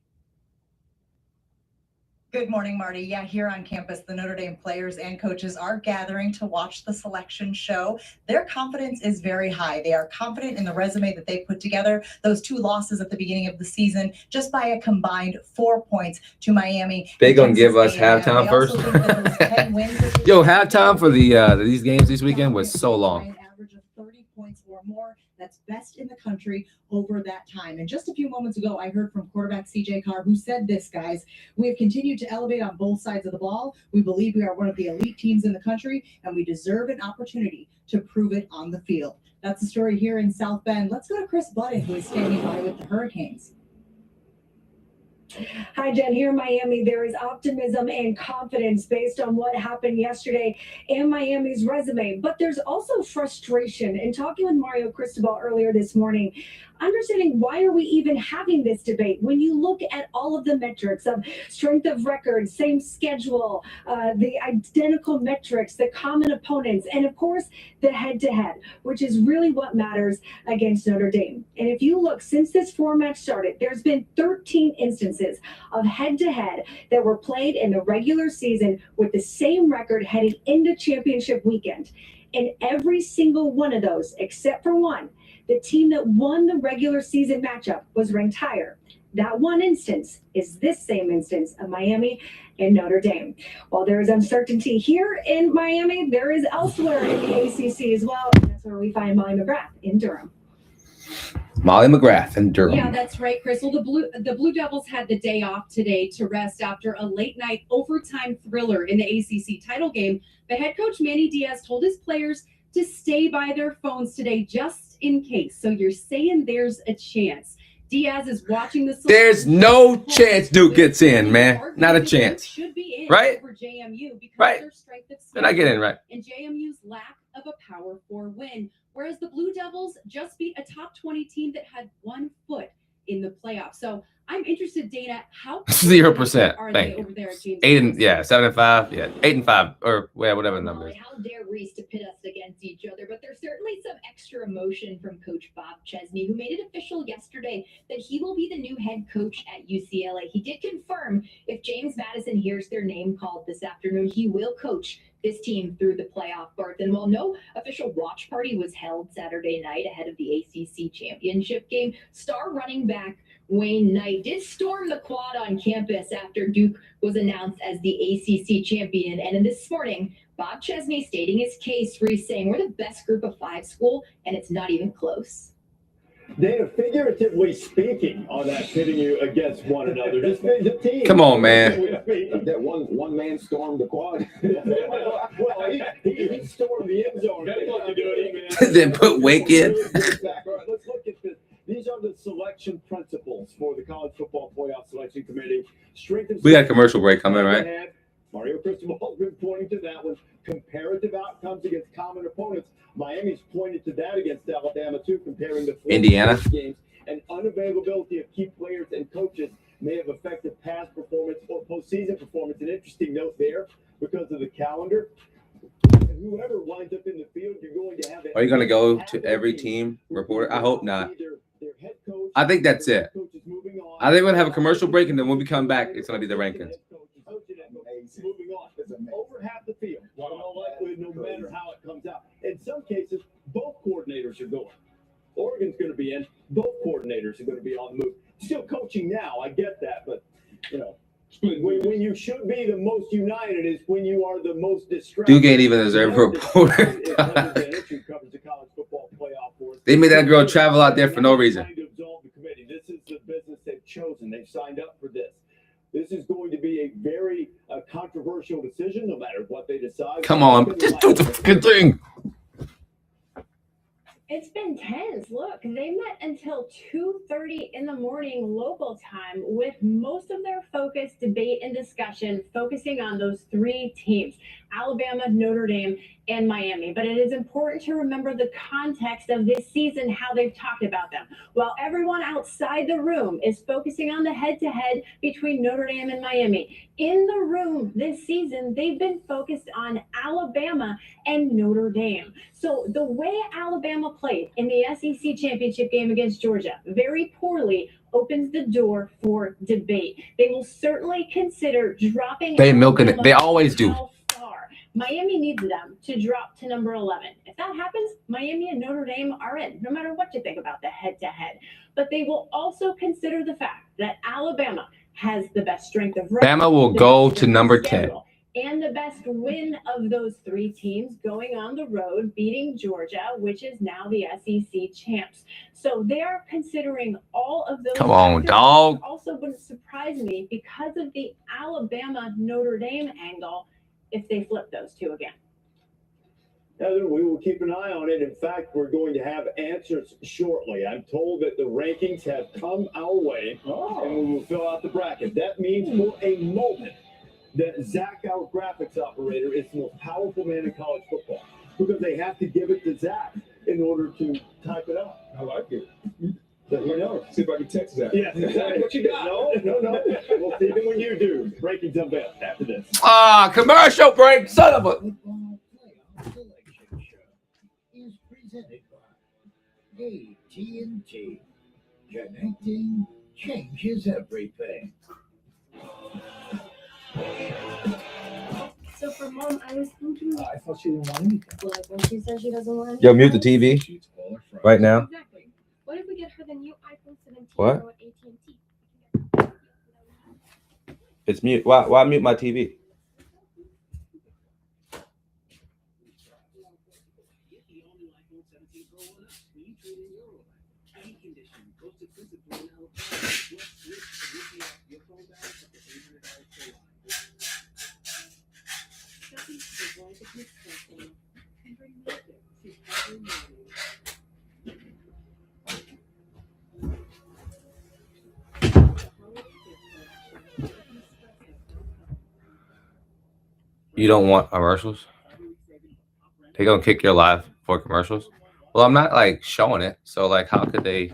Good morning, Marty. Yeah, here on campus, the Notre Dame players and coaches are gathering to watch the selection show. Their confidence is very high. They are confident in the resume that they put together. Those 2 losses at the beginning of the season, just by a combined 4 points to Miami. They gonna give us A&M. halftime They first. also think that those 10 wins this Yo, season- halftime for these games this weekend was so long. An average of 30 points or more. That's best in the country over that time. And just a few moments ago, I heard from quarterback CJ Carr, who said this, guys: we have continued to elevate on both sides of the ball. We believe we are one of the elite teams in the country, and we deserve an opportunity to prove it on the field. That's the story here in South Bend. Let's go to Chris Budden, who is standing by with the Hurricanes. Hi, Jen. Here in Miami, there is optimism and confidence based on what happened yesterday and Miami's resume. But there's also frustration. And talking with Mario Cristobal earlier this morning, understanding why are we even having this debate when you look at all of the metrics of strength of record, same schedule, the identical metrics, the common opponents, and of course the head-to-head, which is really what matters against Notre Dame. And if you look, since this format started, there's been 13 instances of head-to-head that were played in the regular season with the same record heading into championship weekend. And every single one of those, except for one, the team that won the regular season matchup was ranked higher. That one instance is this same instance of Miami and Notre Dame. While there is uncertainty here in Miami, there is elsewhere in the ACC as well. And that's where we find Molly McGrath in Durham. Molly McGrath in Durham. Yeah, that's right, Chris. Well, the Blue Devils had the day off today to rest after a late-night overtime thriller in the ACC title game. The head coach, Manny Diaz, told his players to stay by their phones today just in case. So you're saying there's a chance. Diaz is watching the. There's no chance Duke gets in, man. Not a chance. Should be in right? Over JMU because right. their strength of They're not getting in, right? And JMU's lack of a Power 4 win. Whereas the Blue Devils just beat a top 20 team that had 1 foot in the playoffs. So I'm interested, Dana, how 0%. are Thank they you. over there at James? 7 and 5, 8 and 5, or whatever the number is. How dare Reese to pit us against each other? But there's certainly some extra emotion from Coach Bob Chesney, who made it official yesterday that he will be the new head coach at UCLA. He did confirm if James Madison hears their name called this afternoon, he will coach this team through the playoff berth. And while no official watch party was held Saturday night ahead of the ACC championship game, star running back Wayne Knight did storm the quad on campus after Duke was announced as the ACC champion. And in this morning, Bob Chesney stating his case, saying we're the best group of 5 school, and it's not even close. Dana, figuratively speaking, on that pitting you against one another, just the team. Come on, man. That one man stormed the quad. Well, he stormed the end zone. To do it, Then put Wake in. All right, let's look at this. These are the selection principles for the College Football Playoff Selection Committee. Strength and We got a commercial break coming, right? Mario Cristobal's been pointing to that one. Comparative outcomes against common opponents. Miami's pointed to that against Alabama, too, comparing the 4 Indiana games. And unavailability of key players and coaches may have affected past performance or postseason performance. An interesting note there because of the calendar. Whoever winds up in the field, you're going to have. Are you going to go to every team reporter? I hope not. I think that's it. I think we're going to have a commercial break, and then when we come back, it's going to be the rankings. Moving on. Over half the field. In all likelihood, no matter how it comes out. In some cases, both coordinators are going. Oregon's going to be in. Both coordinators are going to be on the move. Still coaching now. I get that, but when you should be the most united is when you are the most distracted. Duke ain't even deserve a reporter. They made that girl travel out there for no reason. chosen. They've signed up for this. This is going to be a very controversial decision, no matter what they decide. Come on, just do the fucking thing. It's been tense. Look, they met until 2:30 in the morning local time with most of their focus, debate, and discussion focusing on those three teams, Alabama, Notre Dame, and Miami. But it is important to remember the context of this season, how they've talked about them. While everyone outside the room is focusing on the head-to-head between Notre Dame and Miami, in the room this season, they've been focused on Alabama and Notre Dame. So the way Alabama played in the SEC championship game against Georgia, very poorly, opens the door for debate. They will certainly consider dropping. They milking it. Alabama. They always do. How far? Miami needs them to drop to number 11. If that happens, Miami and Notre Dame are in, no matter what you think about the head-to-head. But they will also consider the fact that Alabama has the best strength of record. Bama will the go best to number 10. schedule, and the best win of those three teams going on the road, beating Georgia, which is now the SEC champs. So they're considering all of those. Come on, factors. dog. It also wouldn't surprise me because of the Alabama Notre Dame angle if they flip those two again. Heather, we will keep an eye on it. In fact, we're going to have answers shortly. I'm told that the rankings have come our way, and we will fill out the bracket. That means for a moment that Zach, our graphics operator, is the most powerful man in college football because they have to give it to Zach in order to type it up. I like it. So he knows. See if I can text that. Yes, exactly. What you got? No. We'll see it when you do. Rankings unveiled after this. Commercial break, son of a. Football Playoff Selection Show is presented by AT&T. Connecting changes everything. So for mom, I was thinking. I thought she didn't want anything. Like when she said she doesn't want. Yo, mute the TV right now. Exactly. What if we get her the new iPhone 17 What? Pro at AT&T? It's mute. Why mute my TV? You don't want commercials? They gonna kick your live for commercials? Well, I'm not like showing it, so like how could they?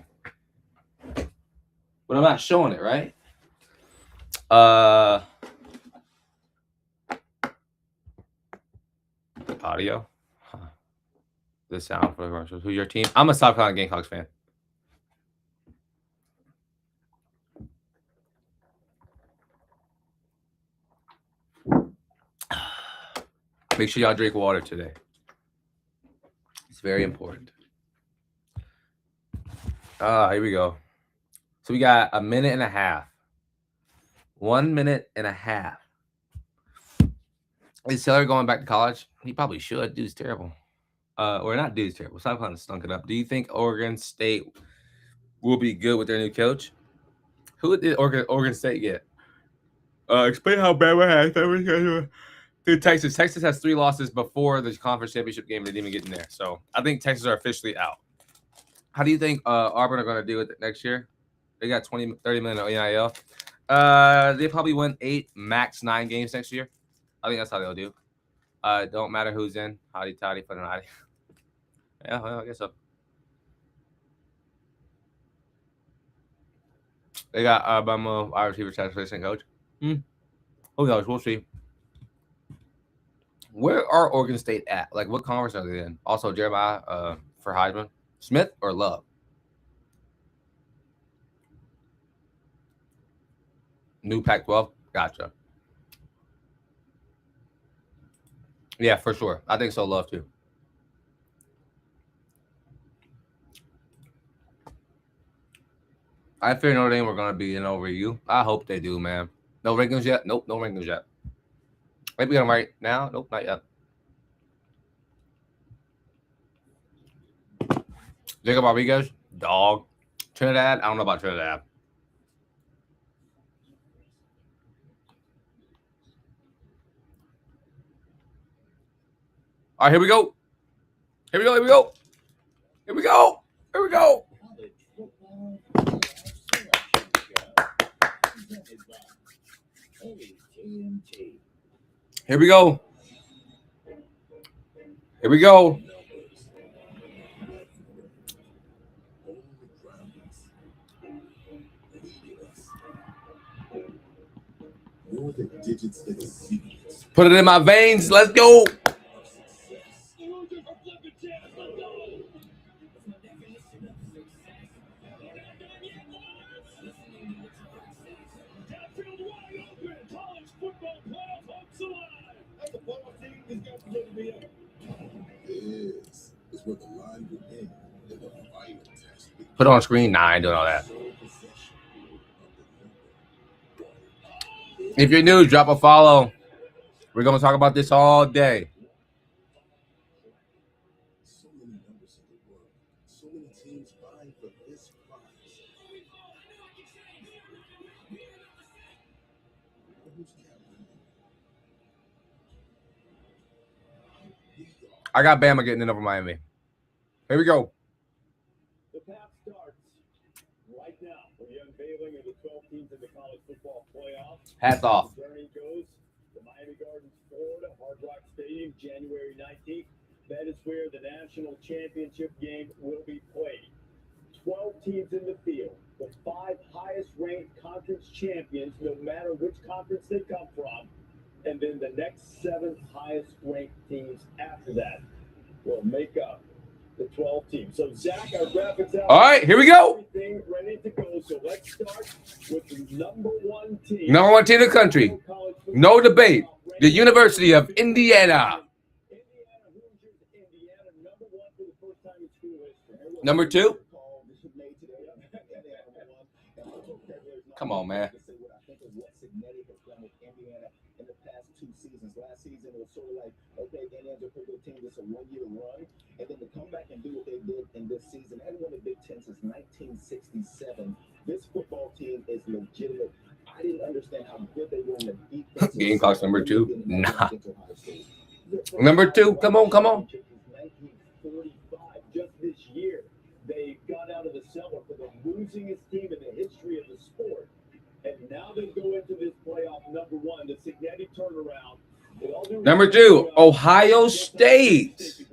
But I'm not showing it, right? Audio. Huh. The sound for the commercials. Who's your team? I'm a South Carolina Gamecocks fan. Make sure y'all drink water today. It's very important. Here we go. So we got a minute and a half. 1 minute and a half. Is Taylor going back to college? He probably should. Dude's terrible. Or not dude's terrible. South Carolina stunk it up. Do you think Oregon State will be good with their new coach? Who did Oregon State get? Explain how Bama has through Texas. Texas has 3 losses before the conference championship game. They didn't even get in there. So I think Texas are officially out. How do you think Auburn are going to do it next year? They got 30 million on NIL. They probably win 8, max 9 games next year. I think that's how they'll do. Don't matter who's in. Howdy toddy for the night. Yeah, well, I guess so. They got Alabama wide receiver assistant coach. Who knows? We'll see. Where are Oregon State at? Like, what conference are they in? Also, Jeremiah for Heisman. Smith or Love? New Pac-12? Gotcha. Yeah, for sure. I think so. Love too. I fear Notre Dame we're going to be in over you. I hope they do, man. No rankings yet? Nope, no rankings yet. Maybe get them right now? Nope, not yet. Jacob Rodriguez? Dog. Trinidad? I don't know about Trinidad. All right, here we go. Here we go. Here we go. Here we go. Here we go. Here we go. Here we go. Put it in my veins. Let's go. Put it on screen. Nah, I ain't doing all that. If you're new, drop a follow. We're going to talk about this all day. I got Bama getting in over Miami. Here we go. The path starts right now with the unveiling of the 12 teams in the college football playoffs. Hats off. The journey goes to Miami Gardens, Florida, Hard Rock Stadium, January 19th. That is where the national championship game will be played. 12 teams in the field. The 5 highest-ranked conference champions, no matter which conference they come from. And then the next 7 highest-ranked teams after that will make up the 12 teams. So, Zach, our graphics out. All right, here we go. Everything ready to go. So let's start with the number 1 team. Number 1 team in the country. No debate. The University of Indiana. Number 2. Come on, man. Last season, it was sort of like, okay, Indiana's a pretty good team. This is a one-year run. And then to come back and do what they did in this season, they hadn't won the Big Ten since 1967. This football team is legitimate. I didn't understand how good they were in the defense. Gamecocks number 2. Nah. Number 2. Come on, come on. 1945, just this year, they got out of the cellar for the losingest team in the history of the sport. And now they go into this playoff number 1, the Cignetti turnaround. Number 2, Ohio State.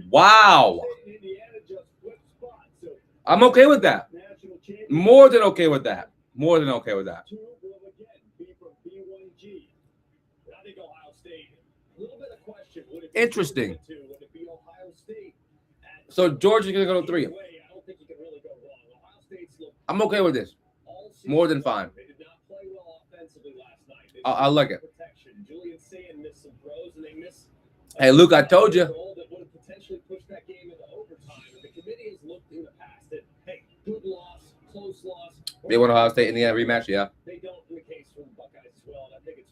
Wow. I'm okay with that. More than okay with that. More than okay with that. Interesting. So Georgia's going to go to 3. I'm okay with this. More than fine. I like it. Hey, Luke, I told you. They want Ohio State in the rematch, yeah. They don't in the case for the Buckeyes as well. And I think it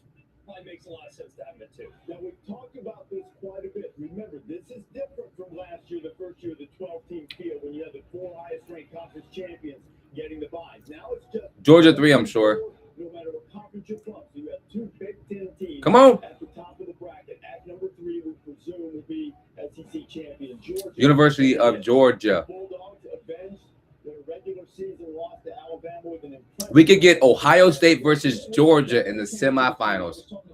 probably makes a lot of sense to have it too. Now, we've talked about this quite a bit. Remember, this is different from last year, the first year of the 12-team field, when you had the 4 highest-ranked conference champions getting the buys. Now it's just Georgia 3, I'm sure. No matter what conference you're from, so you have 2 Big Ten teams. Come on. At the top of the bracket. At number 3, we presume will be SEC champion Georgia. University of Georgia. Bulldogs avenged their regular season loss to Alabama with an impressive. We could get Ohio State versus Georgia in the semifinals. No one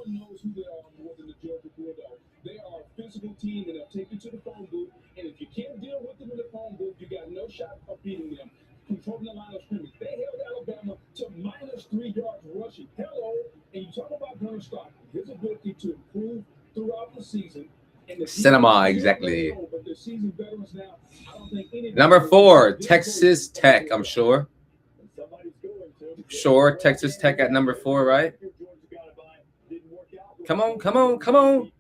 knows who they are more than the Georgia Bulldogs. They are a physical team, and they'll take you to the phone booth. And if you can't deal with them in the phone booth, you got no shot of beating them. Controlling the line of scrimmage. They held Alabama to -3 yards rushing. Hello. And you talk about Gunnar Stockton, his ability to improve throughout the season. Cinema, exactly. Number 4, Texas Tech, I'm sure. Sure, Texas Tech at number 4, right? Come on, come on, come on.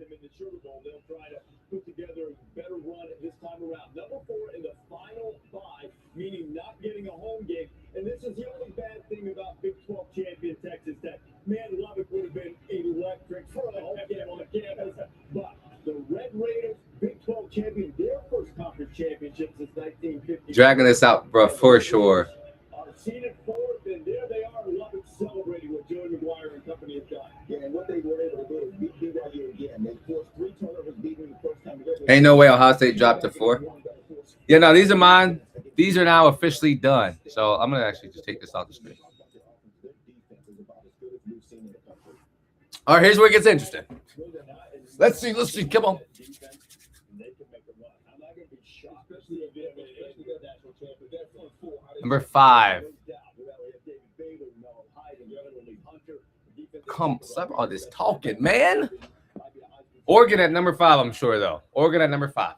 Number 4 in the final 5, meaning not getting a home game. And this is the only bad thing about Big 12 champion Texas Tech. Man, Lubbock would have been electric for the whole game on the campus. But the Red Raiders, Big 12 champion, their first conference championship since 1950. Dragging this out, bro, for sure. Are seated 4th, and there they are, Lubbock celebrating what Joey McGuire and company have done. Yeah, and what they Ain't no way Ohio State dropped to 4. Yeah, no, these are mine. These are now officially done. So I'm gonna actually just take this off the screen. All right, here's where it gets interesting. Let's see. Come on. Number 5. Come, stop all this talking, man. Oregon at number 5, I'm sure, though. Oregon at number 5.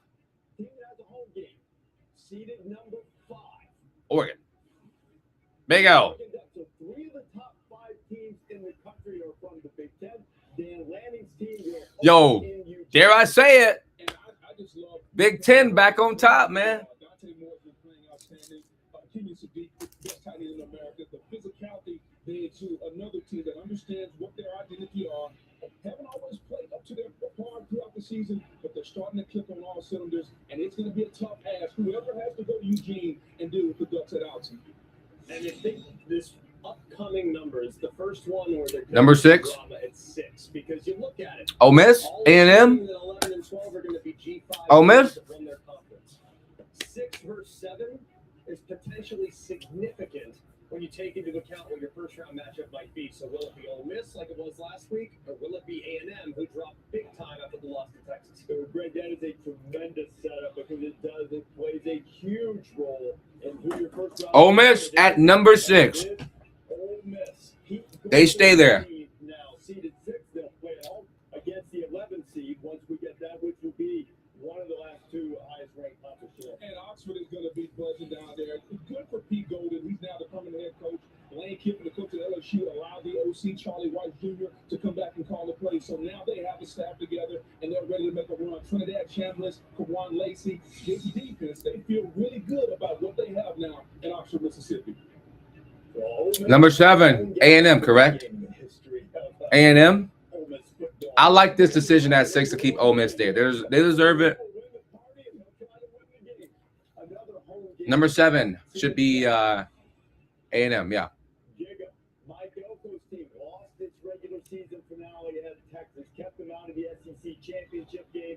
Oregon. Big O. Yo, dare I say it? Big Ten back on top, man. They to another team that understands what their identity are. Haven't always played up to their par throughout the season, but they're starting to click on all cylinders, and it's going to be a tough ask. Whoever has to go to Eugene and deal with the Ducks at Alton. And I think this upcoming number is the first one where they're number 6. At 6, because you look at it. Ole Miss, A&M. 11 and 12 are going to be G5. Ole Miss. 6 versus 7 is potentially significant when you take into account what your first round matchup might be. So will it be Ole Miss like it was last week, or will it be A&M who dropped big time after the loss to Texas? So, Greg, that is a tremendous setup because it plays a huge role in who your first round. Ole Miss at number 6. Ole Miss. They stay there. Now, seeded 6, they'll play at home against the 11th seed once we get that, which will be one of the last 2 highest ranked conferences. And Oxford is going to be buzzing down there. Good for Pete Golden. He's now the permanent head coach. Lane Kiffin, the coach at LSU, allowed the OC, Charlie White Jr., to come back and call the play. So now they have a staff together, and they're ready to make a run. Trinidad Chambliss, Kawan Lacey, this defense, they feel really good about what they have now in Oxford, Mississippi. Number 7, A&M, correct? A&M. I like this decision at 6 to keep Ole Miss there. They deserve it. Number 7 should be A&M, yeah. Mike Elko's team lost its regular season finale ahead of Texas, kept them out of the SEC championship game.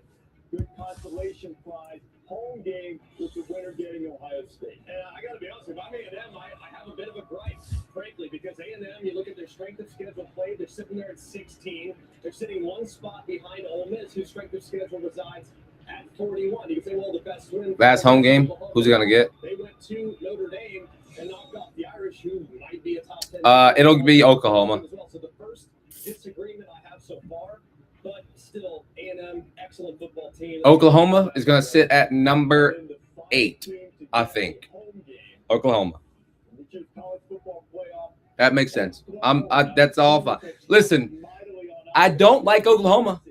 Good consolation prize. Home game with the winner getting Ohio State. And I got to be honest, if I'm A&M, I have a bit of a gripe, frankly, because A&M, you look at their strength of schedule play, they're sitting there at 16. They're sitting 1 spot behind Ole Miss, whose strength of schedule resides at 41. You can say, well, the best win. Last home game, who's he going to get? They went to Notre Dame and knocked off the Irish, who might be a top 10. It'll be Oklahoma. So the first disagreement I have so far, but still, A&M, excellent football team. Oklahoma is going to sit at number 8, I think. Oklahoma. That makes sense. That's all fine. Listen, I don't like Oklahoma.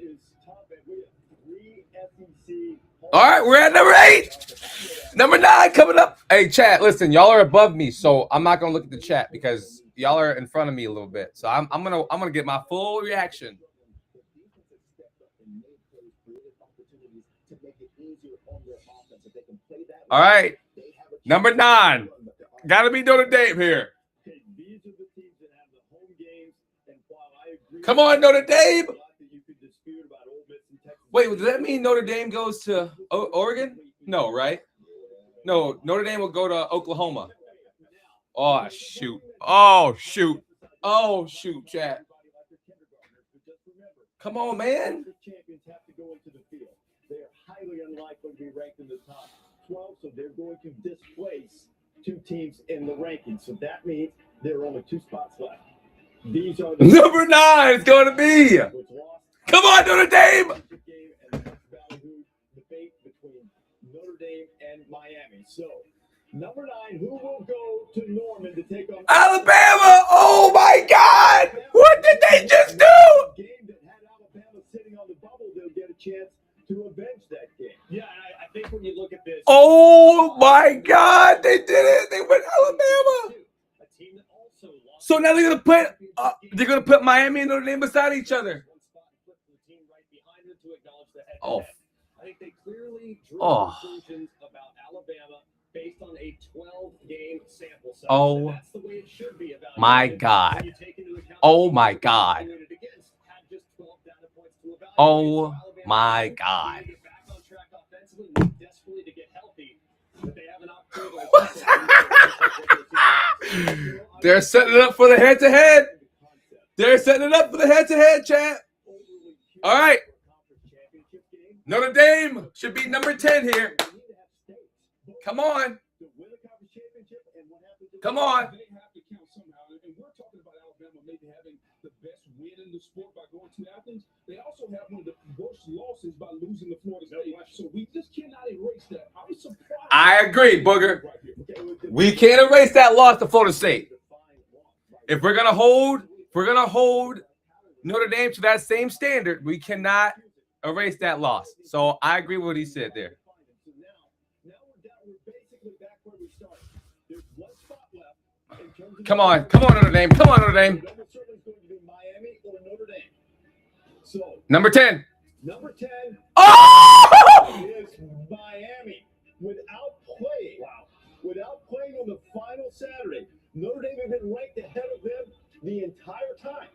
All right, we're at number 8. Number 9 coming up. Hey, chat, listen, y'all are above me, so I'm not gonna look at the chat because y'all are in front of me a little bit. So I'm gonna get my full reaction. All right, number 9. Gotta be Notre Dame here. Come on, Notre Dame. Wait, does that mean Notre Dame goes to Oregon? No, right? No, Notre Dame will go to Oklahoma. Oh, shoot. Oh, shoot. Oh, shoot, chat. Come on, man. Champions have to go into the field. They are highly unlikely to be ranked in the top 12, so they're going to displace 2 teams in the rankings. So that means there are only 2 spots left. These are the number 9 is going to be. Come on, Notre Dame. Debate between Notre Dame and Miami. So, number 9, who will go to Norman to take on Alabama? Oh my God! What did they just do? Game that had Alabama sitting on the bubble, they'll get a chance to avenge that game. Yeah, I think when you look at this. Oh my God! They did it. They went Alabama. So now they're gonna put Miami and Notre Dame beside each other. Oh. I think they clearly drew conclusions about Alabama based on a 12-game sample size. Oh, that's the way it should be evaluated. my God. Oh, my God. Oh, my God. They're setting it up for the head-to-head. They're setting it up for the head-to-head, chat. All right. Notre Dame should be number 10 here. Come on. Come on. They have to count somehow. And we're talking about Alabama maybe having the best win in the sport by going to Athens. They also have one of the worst losses by losing to Florida State. So we just cannot erase that. I was surprised. I agree, Booger. We can't erase that loss to Florida State. If we're gonna hold Notre Dame to that same standard, we cannot erase that loss. So I agree with what he said there. Come on, Notre Dame. Come on, Notre Dame. Number 10. Number 10 Oh! is Miami. Without playing on the final Saturday, Notre Dame had been ranked ahead of them the entire time.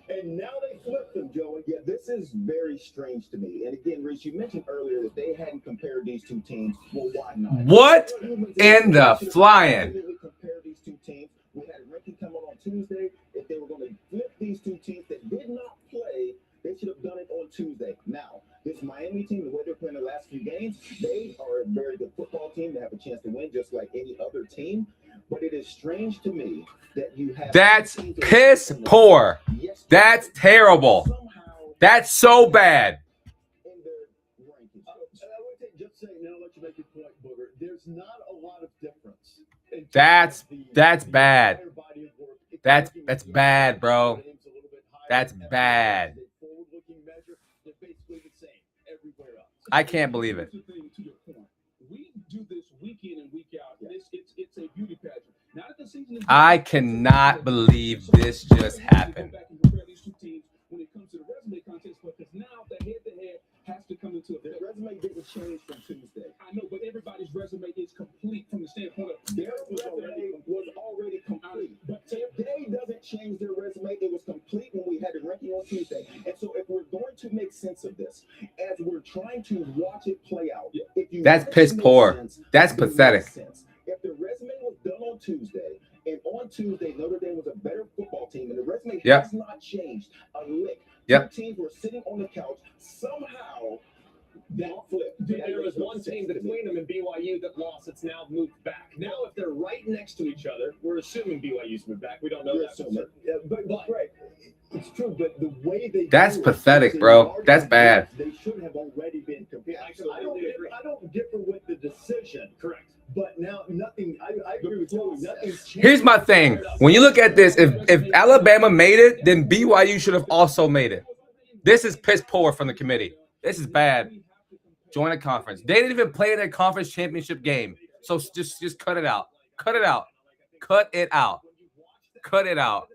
And now they flipped them, Joey. Yeah, this is very strange to me. And again, Reese, you mentioned earlier that they hadn't compared these two teams. Well, why not? What in the flying? Compare these two teams. We had a ranking come out on Tuesday. If they were going to flip these two teams that did not play, they should have done it on Tuesday. Now, this Miami team, the way they're playing the last few games, they are a very good football team. They have a chance to win just like any other team. But it is strange to me that you have... That's piss poor. That's terrible. That's so bad. There's not a lot of difference. That's bad. That's bad, bro. That's bad. I can't believe it. We do this week in and week out. It's a beauty pageant. Now that the season is I cannot believe this just happened. When it comes to the resume contest, because now the head-to-head has to come into The resume didn't change from Tuesday. I know, but everybody's resume is complete from the standpoint of Their resume was already complete. But today doesn't change their resume. It was complete when we had the ranking on Tuesday. And so if we're going to make sense of this, as we're trying to watch it play out, if you That's want it piss to make poor. sense, That's it makes pathetic. sense. If the resume was done on Tuesday, and on Tuesday Notre Dame was a better football team, and the resume Yep. has not changed a lick. Yep. Two teams were sitting on the couch. Somehow that flipped. There was one team between them and BYU that lost. It's now moved back. Now, if they're right next to each other, we're assuming BYU's moved back. We don't know that. For certain. But right, it's true. But the way they That's pathetic, bro. That's bad. They should have already been compared. I don't differ with the decision. Correct. But now nothing. I agree with you. Nothing's changed. Here's my thing. When you look at this, if Alabama made it, then BYU should have also made it. This is piss poor from the committee. This is bad. Join a conference. They didn't even play their conference championship game. So just cut it out. Cut it out. Cut it out. Cut it out.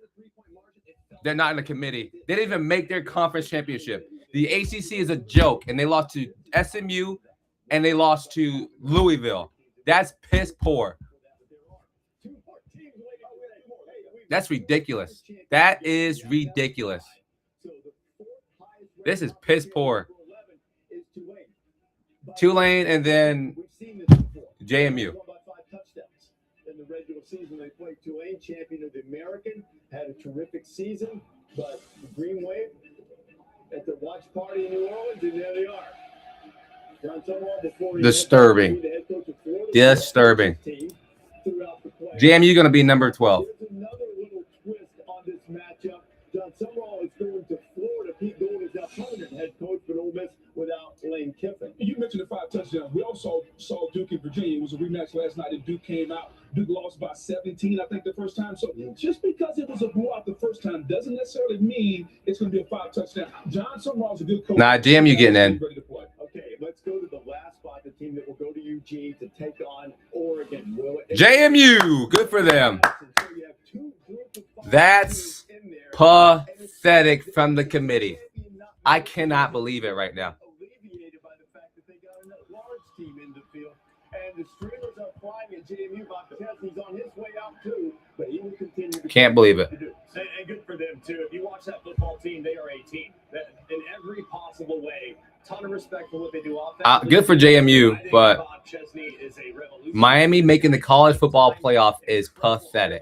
They're not in the committee. They didn't even make their conference championship. The ACC is a joke, and they lost to SMU, and they lost to Louisville. That's piss poor. That's ridiculous. That is ridiculous. This is piss poor. Tulane and then JMU. In the regular season, they played Tulane, champion of the American, had a terrific season, but the Green Wave at the watch party in New Orleans, and there they are. John Summerall, before he Disturbing. the head coach of Florida, Disturbing. team throughout the play. JMU going to be number 12. There's another little twist on this matchup. John Summerall is going to Florida. Pete Gould is now permanent head coach, but Ole Miss without Lane Kiffin. You mentioned the 5 touchdowns. We also saw Duke in Virginia. It was a rematch last night, and Duke came out. Duke lost by 17, I think, the first time. So just because it was a blowout the first time doesn't necessarily mean it's going to be a 5 touchdown. John Summerall's a good coach. Nah, JMU getting in. Okay, let's go to the last spot, the team that will go to Eugene to take on Oregon. JMU. Good for them. That's pathetic from the committee. I cannot believe it right now. Alleviated by the fact that they got a large team in the field. And the streamers are flying at JMU. Bob Chesney's on his way out too, but he will continue to Can't believe it. And good for for them too. If you watch that football team, they are a team that in every possible way. Ton of respect for what they do offensively. Good for JMU, but Miami making the college football playoff is pathetic.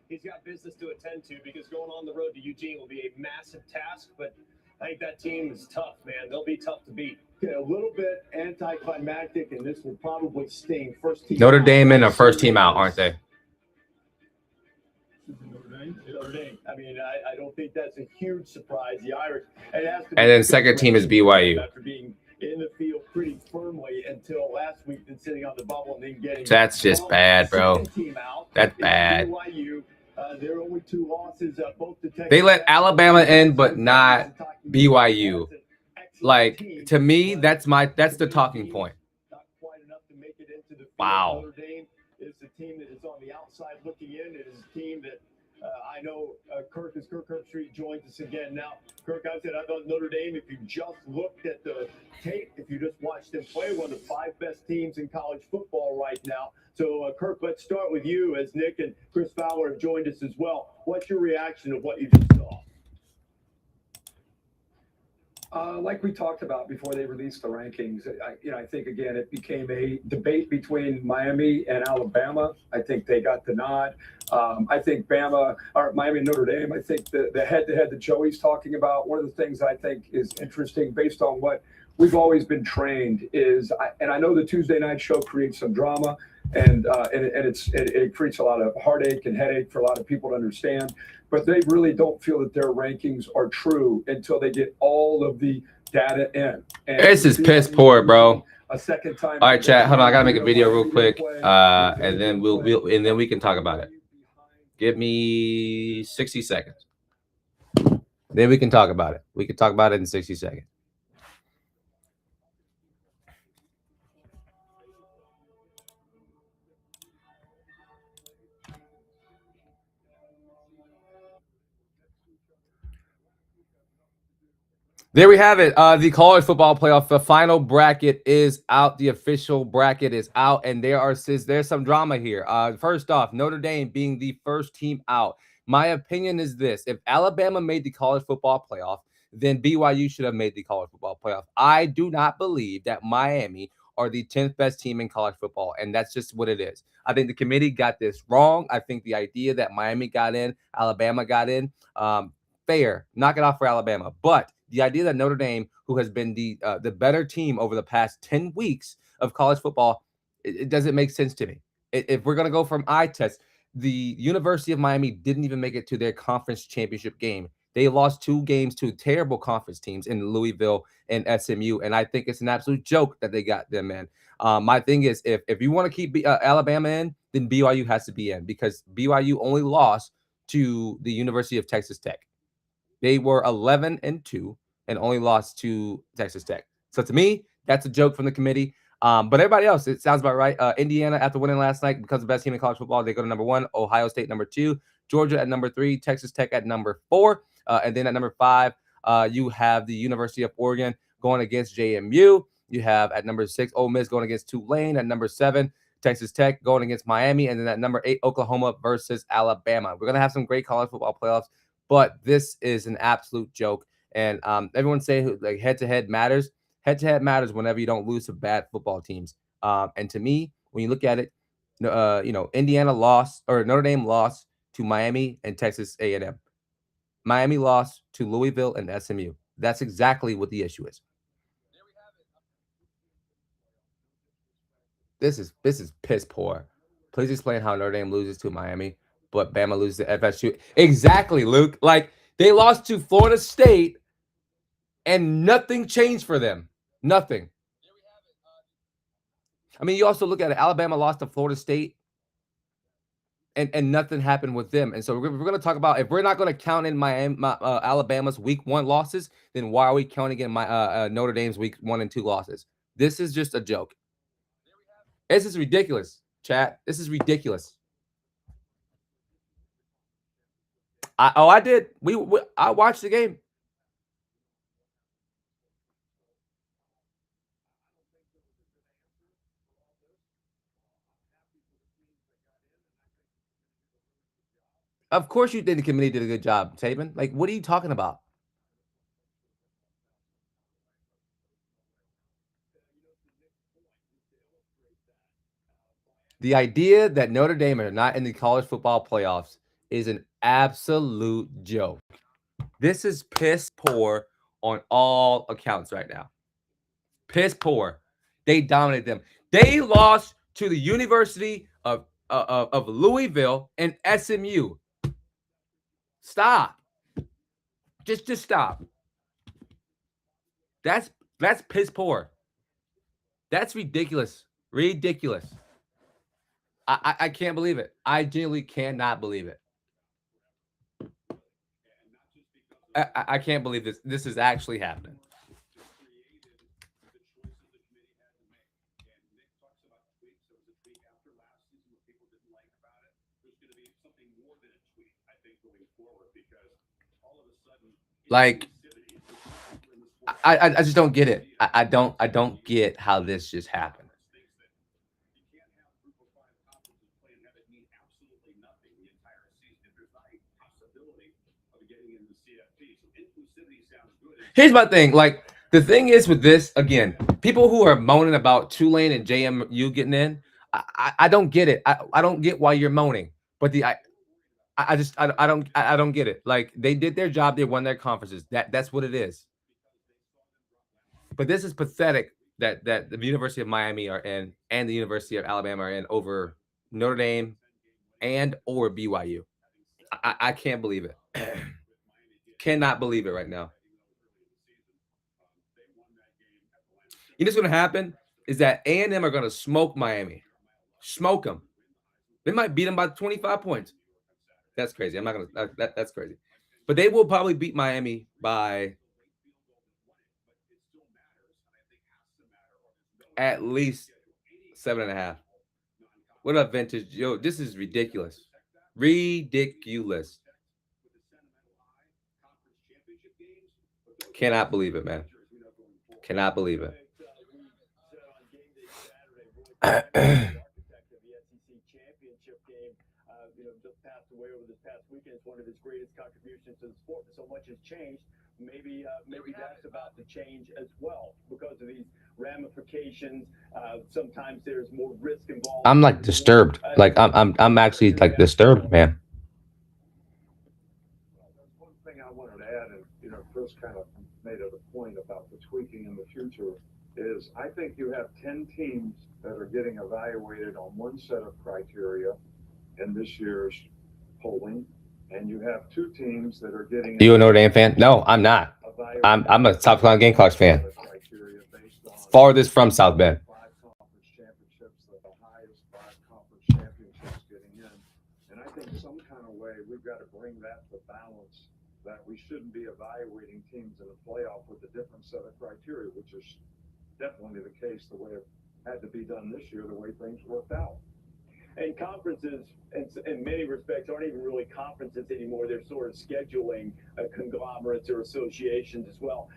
He's got business to attend to because going on the road to Eugene will be a massive task, but I think that team is tough, man. They'll be tough to beat. Okay, a little bit anticlimactic, and this will probably sting. First team Notre out. Dame and a first team out, aren't they? Notre Dame. I mean, I don't think that's a huge surprise. The Irish. It has to be And then second team is BYU. After being in the field pretty firmly until last week and sitting on the bubble and then getting. That's just bad, bro. Second team out That's is bad. BYU. There are only 2 losses. Both the Texas They let Alabama in, but not BYU. Like, to me, that's the talking point. Not quite enough to make it into the field. Wow. Notre Dame is the team that is on the outside looking in. It is a team that I know Kirk Herbstreit joins us again. Now, Kirk, I thought Notre Dame, if you just looked at the tape, if you just watched them play, one of the 5 best teams in college football right now. So, Kirk, let's start with you as Nick and Chris Fowler have joined us as well. What's your reaction to what you just saw? Like we talked about before they released the rankings, I think, again, it became a debate between Miami and Alabama. I think they got the nod. I think Miami and Notre Dame, I think the head-to-head that Joey's talking about, one of the things I think is interesting based on what we've always been trained is, and I know the Tuesday night show creates some drama, and it creates a lot of heartache and headache for a lot of people to understand, but they really don't feel that their rankings are true until they get all of the data in. And This is piss poor, bro. A second time. All right, chat. Hold on, I gotta make a video real quick, and then we can talk about it. Give me 60 seconds. Then we can talk about it. We can talk about it in 60 seconds. There we have it. The college football playoff, the final bracket is out. The official bracket is out, and there's some drama here. First off, Notre Dame being the first team out. My opinion is this: if Alabama made the college football playoff, then BYU should have made the college football playoff. I do not believe that Miami are the 10th best team in college football, and that's just what it is. I think the committee got this wrong. I think the idea that Miami got in, Alabama got in, fair. Knock it off for Alabama, but the idea that Notre Dame, who has been the better team over the past 10 weeks of college football, it doesn't make sense to me. If we're going to go from eye test, the University of Miami didn't even make it to their conference championship game. They lost 2 games to terrible conference teams in Louisville and SMU, and I think it's an absolute joke that they got them in. My thing is, if you want to keep Alabama in, then BYU has to be in, because BYU only lost to the University of Texas Tech. They were 11-2 and only lost to Texas Tech. So to me, that's a joke from the committee. But everybody else, it sounds about right. Indiana, after winning last night, becomes the best team in college football. They go to number 1. Ohio State number 2. Georgia at number 3. Texas Tech at number 4. And then at number 5, you have the University of Oregon going against JMU. You have at number 6, Ole Miss going against Tulane. At number 7, Texas Tech going against Miami. And then at number 8, Oklahoma versus Alabama. We're going to have some great college football playoffs, but this is an absolute joke. And everyone say like head-to-head matters. Head-to-head matters whenever you don't lose to bad football teams. And to me, when you look at it, Indiana lost, or Notre Dame lost to Miami and Texas A&M. Miami lost to Louisville and SMU. That's exactly what the issue is. This is piss poor. Please explain how Notre Dame loses to Miami, but Bama loses to FSU. Exactly, Luke. Like, they lost to Florida State, and nothing changed for them. Nothing. I mean, you also look at it. Alabama lost to Florida State, and nothing happened with them. And so we're going to talk about, if we're not going to count in Alabama's week 1 losses, then why are we counting in Notre Dame's week 1 and 2 losses? This is just a joke. This is ridiculous, chat. This is ridiculous. I did. I watched the game. Of course you think the committee did a good job, Saban. Like, what are you talking about? The idea that Notre Dame are not in the college football playoffs is an absolute joke. This is piss poor on all accounts right now. Piss poor. They dominated them. They lost to the University of Louisville and SMU. Stop. Just stop. That's piss poor. That's ridiculous. Ridiculous. I can't believe it. I genuinely cannot believe it. I can't believe this. This is actually happening. Like, I just don't get it. I don't get how this just happened. Here's my thing. Like, the thing is with this, again, people who are moaning about Tulane and JMU getting in, I don't get it. I don't get why you're moaning. But I don't get it. Like, they did their job. They won their conferences. That's what it is. But this is pathetic that the University of Miami are in and the University of Alabama are in over Notre Dame and or BYU. I can't believe it. Cannot believe it right now. You know what's going to happen is that A&M are going to smoke Miami. Smoke them. They might beat them by 25 points. That's crazy. I'm not going to. That's crazy. But they will probably beat Miami by at least 7.5. What up, vintage? Yo, this is ridiculous. Ridiculous. Cannot believe it, man. Cannot believe it. Just passed away over this past weekend. It's one of his greatest contributions to the sport. So much has changed. Maybe that's about to change as well because of these ramifications. Sometimes there's more risk involved. I'm like disturbed. Like I'm actually like disturbed, man. One thing I wanted to add, and Chris kind of made it a point about the tweaking in the future, is I think you have 10 teams that are getting evaluated on one set of criteria in this year's polling, and you have 2 teams that are getting. You a Notre Dame fan? No, I'm not. I'm a South Carolina Gamecocks fan. Farthest from South Bend. 5 conference championships, the highest 5 conference championships getting in, and I think some kind of way we've got to bring that to balance. That we shouldn't be evaluating teams in a playoff with a different set of criteria, which is definitely the case the way it had to be done this year, the way things worked out. And conferences, in many respects, aren't even really conferences anymore. They're sort of scheduling conglomerates or associations as well.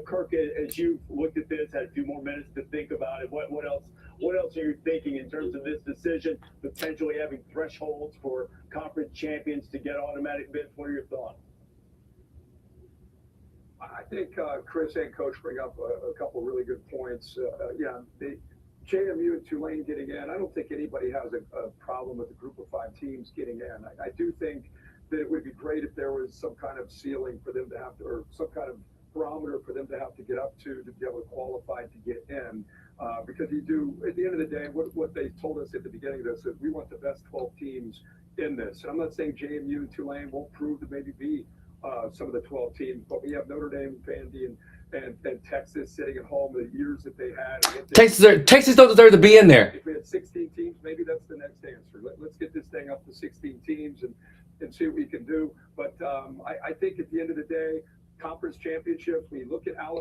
Kirk, as you looked at this, had a few more minutes to think about it. What else are you thinking in terms of this decision, potentially having thresholds for conference champions to get automatic bids? What are your thoughts? I think Chris and Coach bring up a couple of really good points. The JMU and Tulane getting in, I don't think anybody has a problem with the group of 5 teams getting in. I do think that it would be great if there was some kind of ceiling for them to have to, or some kind of barometer for them to have to get up to be able to qualify to get in. Because you do, at the end of the day, what they told us at the beginning of this is we want the best 12 teams in this. And I'm not saying JMU and Tulane won't prove to maybe be some of the 12 teams, but we have Notre Dame, Vandy, and Texas sitting at home the years that they had. Texas don't deserve to be in there. If we had 16 teams, maybe that's the next answer. Let's get this thing up to 16 teams and see what we can do. But I think at the end of the day, conference championships, when you look at Alabama,